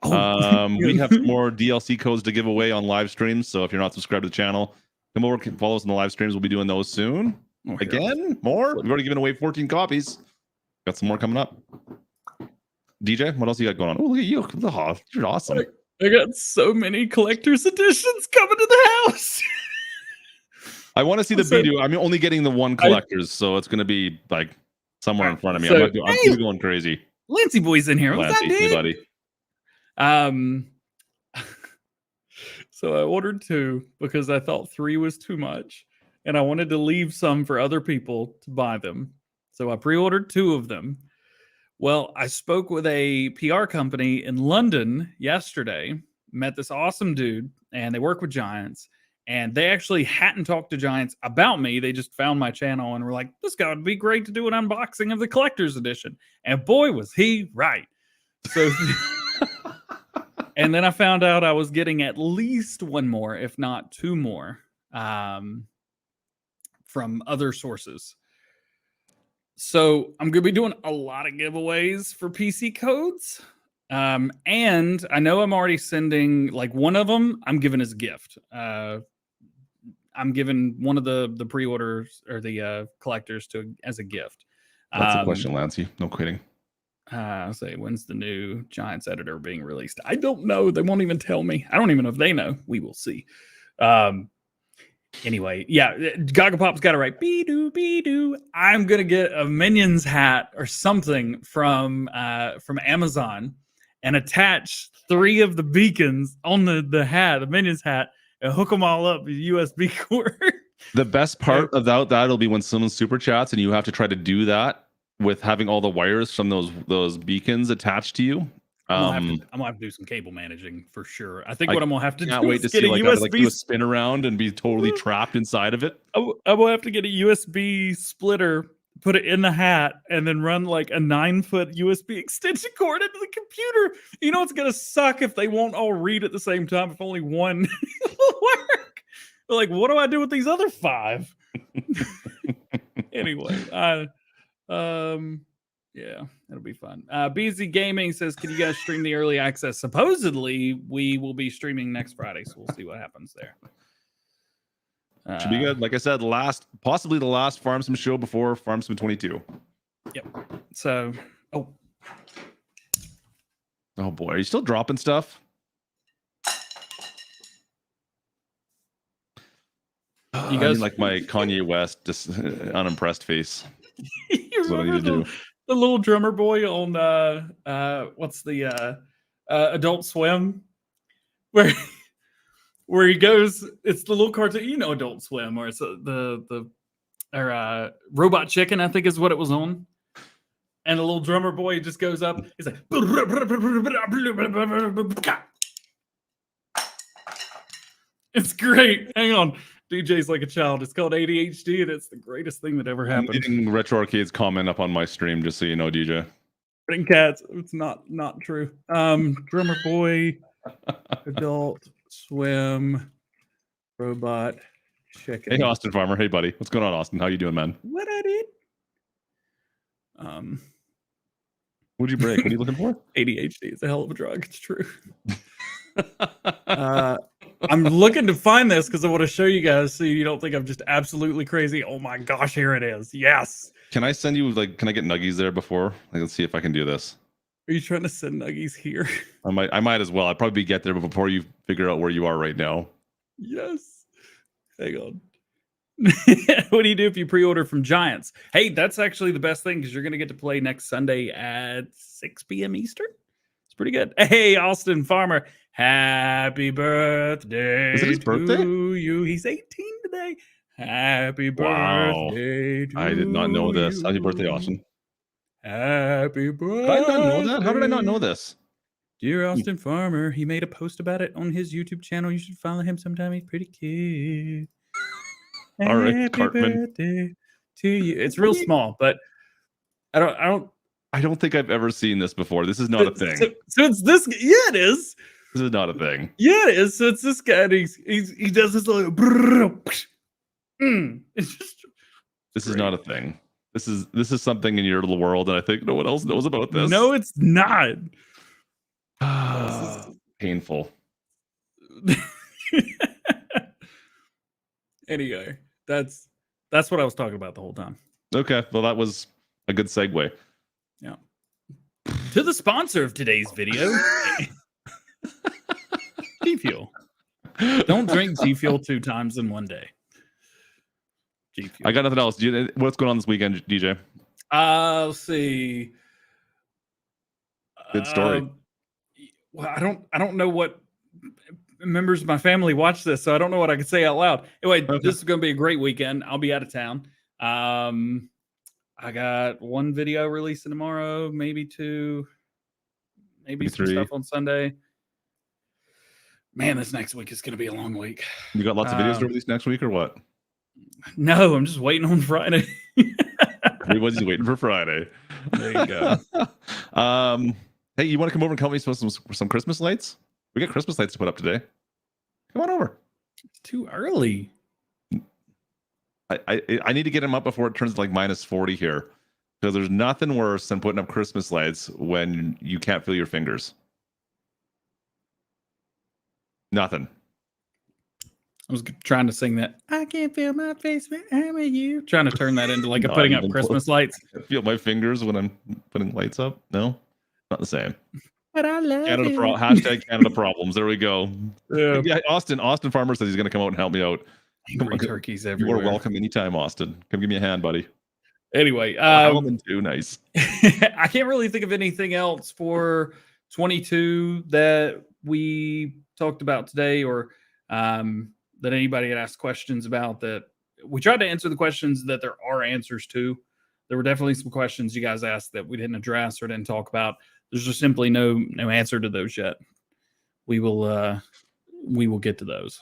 We have some more DLC codes to give away on live streams. So if you're not subscribed to the channel, come over, follow us on the live streams. We'll be doing those soon. Again, more. We've already given away 14 copies. Got some more coming up. DJ, what else you got going on? Oh, look at you. You're awesome. I got so many collector's editions coming to the house. I want to see the video. I'm only getting the one collectors, so it's going to be like somewhere in front of me. So, I'm gonna be going crazy. Lancey boy's in here. What's Lancey, that, hey, dude? buddy. So I ordered 2 because I thought 3 was too much, and I wanted to leave some for other people to buy them. So I pre-ordered 2 of them. Well, I spoke with a PR company in London yesterday, met this awesome dude, and they work with Giants. And they actually hadn't talked to Giants about me. They just found my channel and were like, this guy would be great to do an unboxing of the collector's edition. And boy, was he right. So, and then I found out I was getting at least 1 more, if not 2 more, from other sources. So I'm going to be doing a lot of giveaways for PC codes. And I know I'm already sending, like, one of them I'm giving as a gift. I'm giving one of the pre-orders or the collectors as a gift. That's the question, Lancey. No kidding. Say, when's the new Giants editor being released? I don't know. They won't even tell me. I don't even know if they know. We will see. Anyway, yeah, Gagapop's got it right. Be-doo. I'm gonna get a Minions hat or something from Amazon and attach 3 of the beacons on the hat, the Minions hat, and hook them all up with USB cord. The best part about that'll be when someone super chats and you have to try to do that with having all the wires from those beacons attached to you. I'm gonna have to do some cable managing for sure. I think what I'm gonna have to do wait to is get see a like USB do a spin around and be totally trapped inside of it. I will have to get a USB splitter, put it in the hat, and then run like a 9-foot USB extension cord into the computer. You know, it's gonna suck if they won't all read at the same time. If only one will work. But like, what do I do with these other 5? Anyway, yeah, it'll be fun. BZ Gaming says, can you guys stream the early access? Supposedly, we will be streaming next Friday, so we'll see what happens there. Should be good. Like I said, possibly the last Farm Sim show before Farm Sim 22. Yep. So, oh boy, are you still dropping stuff? You guys like my Kanye West, just unimpressed face. You remember the little drummer boy on what's the Adult Swim, where he goes, it's the little cartoon, you know, Adult Swim, or it's the Robot Chicken, I think is what it was on. And the little drummer boy just goes up, he's like, it's great. Hang on. DJ's like a child. It's called ADHD, and it's the greatest thing that ever happened. I'm getting Retro Arcade's comment up on my stream, just so you know, DJ. Ring cats. It's not true. Drummer boy, Adult Swim, Robot Chicken. Hey, Austin Farmer. Hey, buddy. What's going on, Austin? How you doing, man? What I did? What'd you break? What are you looking for? ADHD is a hell of a drug. It's true. I'm looking to find this because I want to show you guys so you don't think I'm just absolutely crazy. Oh my gosh, here it is. Yes. Can I send you, like, can I get Nuggies there before? Like, let's see if I can do this. Are you trying to send Nuggies here? I might as well. I'd probably get there before you figure out where you are right now. Yes. Hang on. What do you do if you pre-order from Giants? Hey, that's actually the best thing because you're going to get to play next Sunday at 6 p.m. Eastern. It's pretty good. Hey, Austin Farmer. Happy birthday Is it his birthday? to you. He's 18 today. Happy birthday to I did not know this. Happy birthday, Austin. Happy birthday. Did I not know that? How did I not know this? Dear Austin Farmer, he made a post about it on his YouTube channel. You should follow him sometime. He's pretty cute. All right, Happy Cartman. birthday to you. It's real small, but I don't think I've ever seen this before. This is not a thing. So it's this. Yeah, it is. This is not a thing. Yeah, it is. So it's this guy. And he does this little. It's just. This is not a thing. This is something in your little world, and I think no one else knows about this. No, it's not. Painful. Anyway, that's what I was talking about the whole time. Okay, well, that was a good segue. Yeah. To the sponsor of today's video, G Fuel. Don't drink G Fuel 2 times in one day. G Fuel. I got nothing else. What's going on this weekend, DJ? Let's see. Good story. Well, I don't know what members of my family watch this, so I don't know what I can say out loud. Anyway, Okay. this is going to be a great weekend. I'll be out of town. I got one video releasing tomorrow, maybe two, maybe some 3. stuff on Sunday. Man, this next week is going to be a long week. You got lots of videos to release next week or what? No, I'm just waiting on Friday. Everybody's waiting for Friday. There you go. Hey, you want to come over and help me with some Christmas lights? We got Christmas lights to put up today. Come on over. It's too early. I need to get them up before it turns like -40 here, because there's nothing worse than putting up Christmas lights when you can't feel your fingers. Nothing. I was trying to sing that. I can't feel my face when I'm with you. Trying to turn that into like a Not putting up even Christmas lights. I feel my fingers when I'm putting lights up. No, not the same. But I love Canada it. hashtag Canada problems. There we go. Yeah. Yeah, Austin Farmer says he's going to come out and help me out. Angry turkeys You everywhere. are welcome anytime, Austin. Come give me a hand, buddy. Anyway, Howland too, nice. I can't really think of anything else for 22 that we talked about today, or that anybody had asked questions about. That we tried to answer the questions that there are answers to. There were definitely some questions you guys asked that we didn't address or didn't talk about. There's just simply no answer to those yet. We will get to those.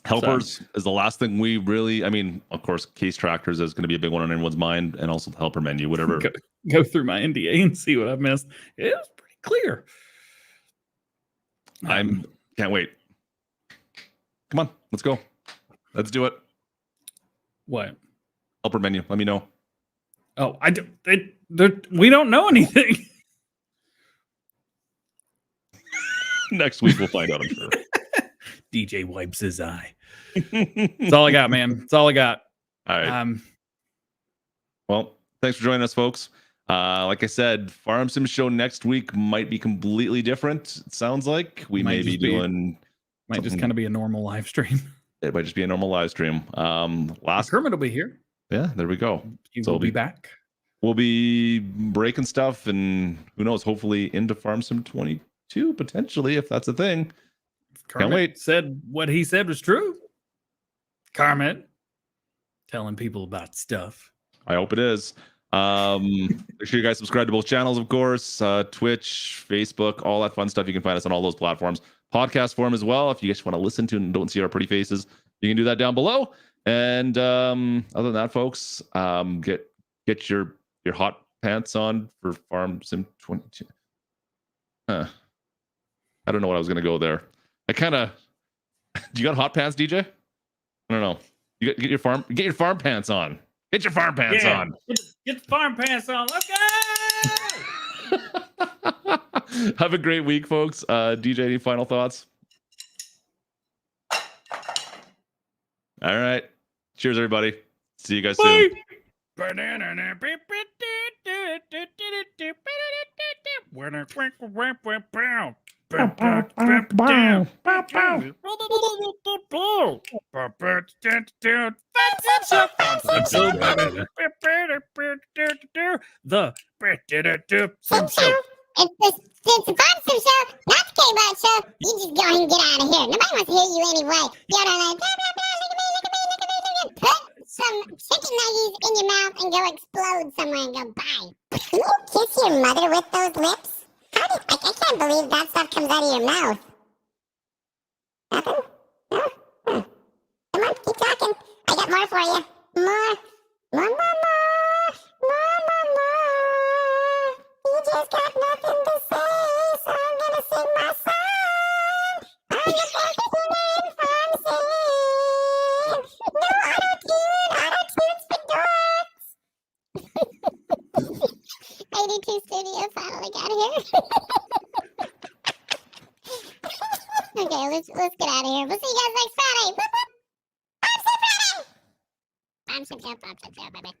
Helpers is the last thing we really, I mean, of course, case tractors is going to be a big one on everyone's mind, and also the helper menu, whatever. Go through my NDA and see what I've missed. It was pretty clear. Can't wait. Come on, let's go. Let's do it. What? Helper menu. Let me know. Oh, we don't know anything. Next week we'll find out, I'm sure. DJ wipes his eye. That's all I got, man. That's all I got. All right. Well, thanks for joining us, folks. Like I said, Farm Sim Show next week might be completely different. It sounds like we may be doing. Might just kind of be a normal live stream. It might just be a normal live stream. Kermit will be here. Yeah, there we go. He will be back. We'll be breaking stuff, and who knows? Hopefully into Farm Sim 22 potentially, if that's a thing. Kermit Can't wait. said what he said was true. Kermit telling people about stuff. I hope it is. Make sure you guys subscribe to both channels, of course. Twitch, Facebook, all that fun stuff. You can find us on all those platforms. Podcast form as well. If you guys want to listen to and don't see our pretty faces, you can do that down below. And other than that, folks, get your hot pants on for Farm Sim 22. I don't know what I was gonna go there. Do you got hot pants, DJ? I don't know. You get your farm pants on. Get your farm pants on. Get the farm pants on. Let's go. Have a great week, folks. DJ, any final thoughts? All right. Cheers, everybody. See you guys soon. It's the Farm Sim Show, not the K-Bot Show. You just go ahead and get out of here. Nobody wants to hear you anyway. You're like, look at me. Put some chicken nuggies in your mouth and go explode somewhere and go bye. Can you kiss your mother with those lips? I can't believe that stuff comes out of your mouth. Nothing? No? Come on, keep talking. I got more for you. More. You just got nothing to say, so I'm gonna sing my song. I'm just focusing on Farm Sim. No auto-tunes for dorks. 82 Studio finally got here. Okay, let's get out of here. We'll see you guys next Friday. Farm Sim Friday. Farm Sim Show, baby.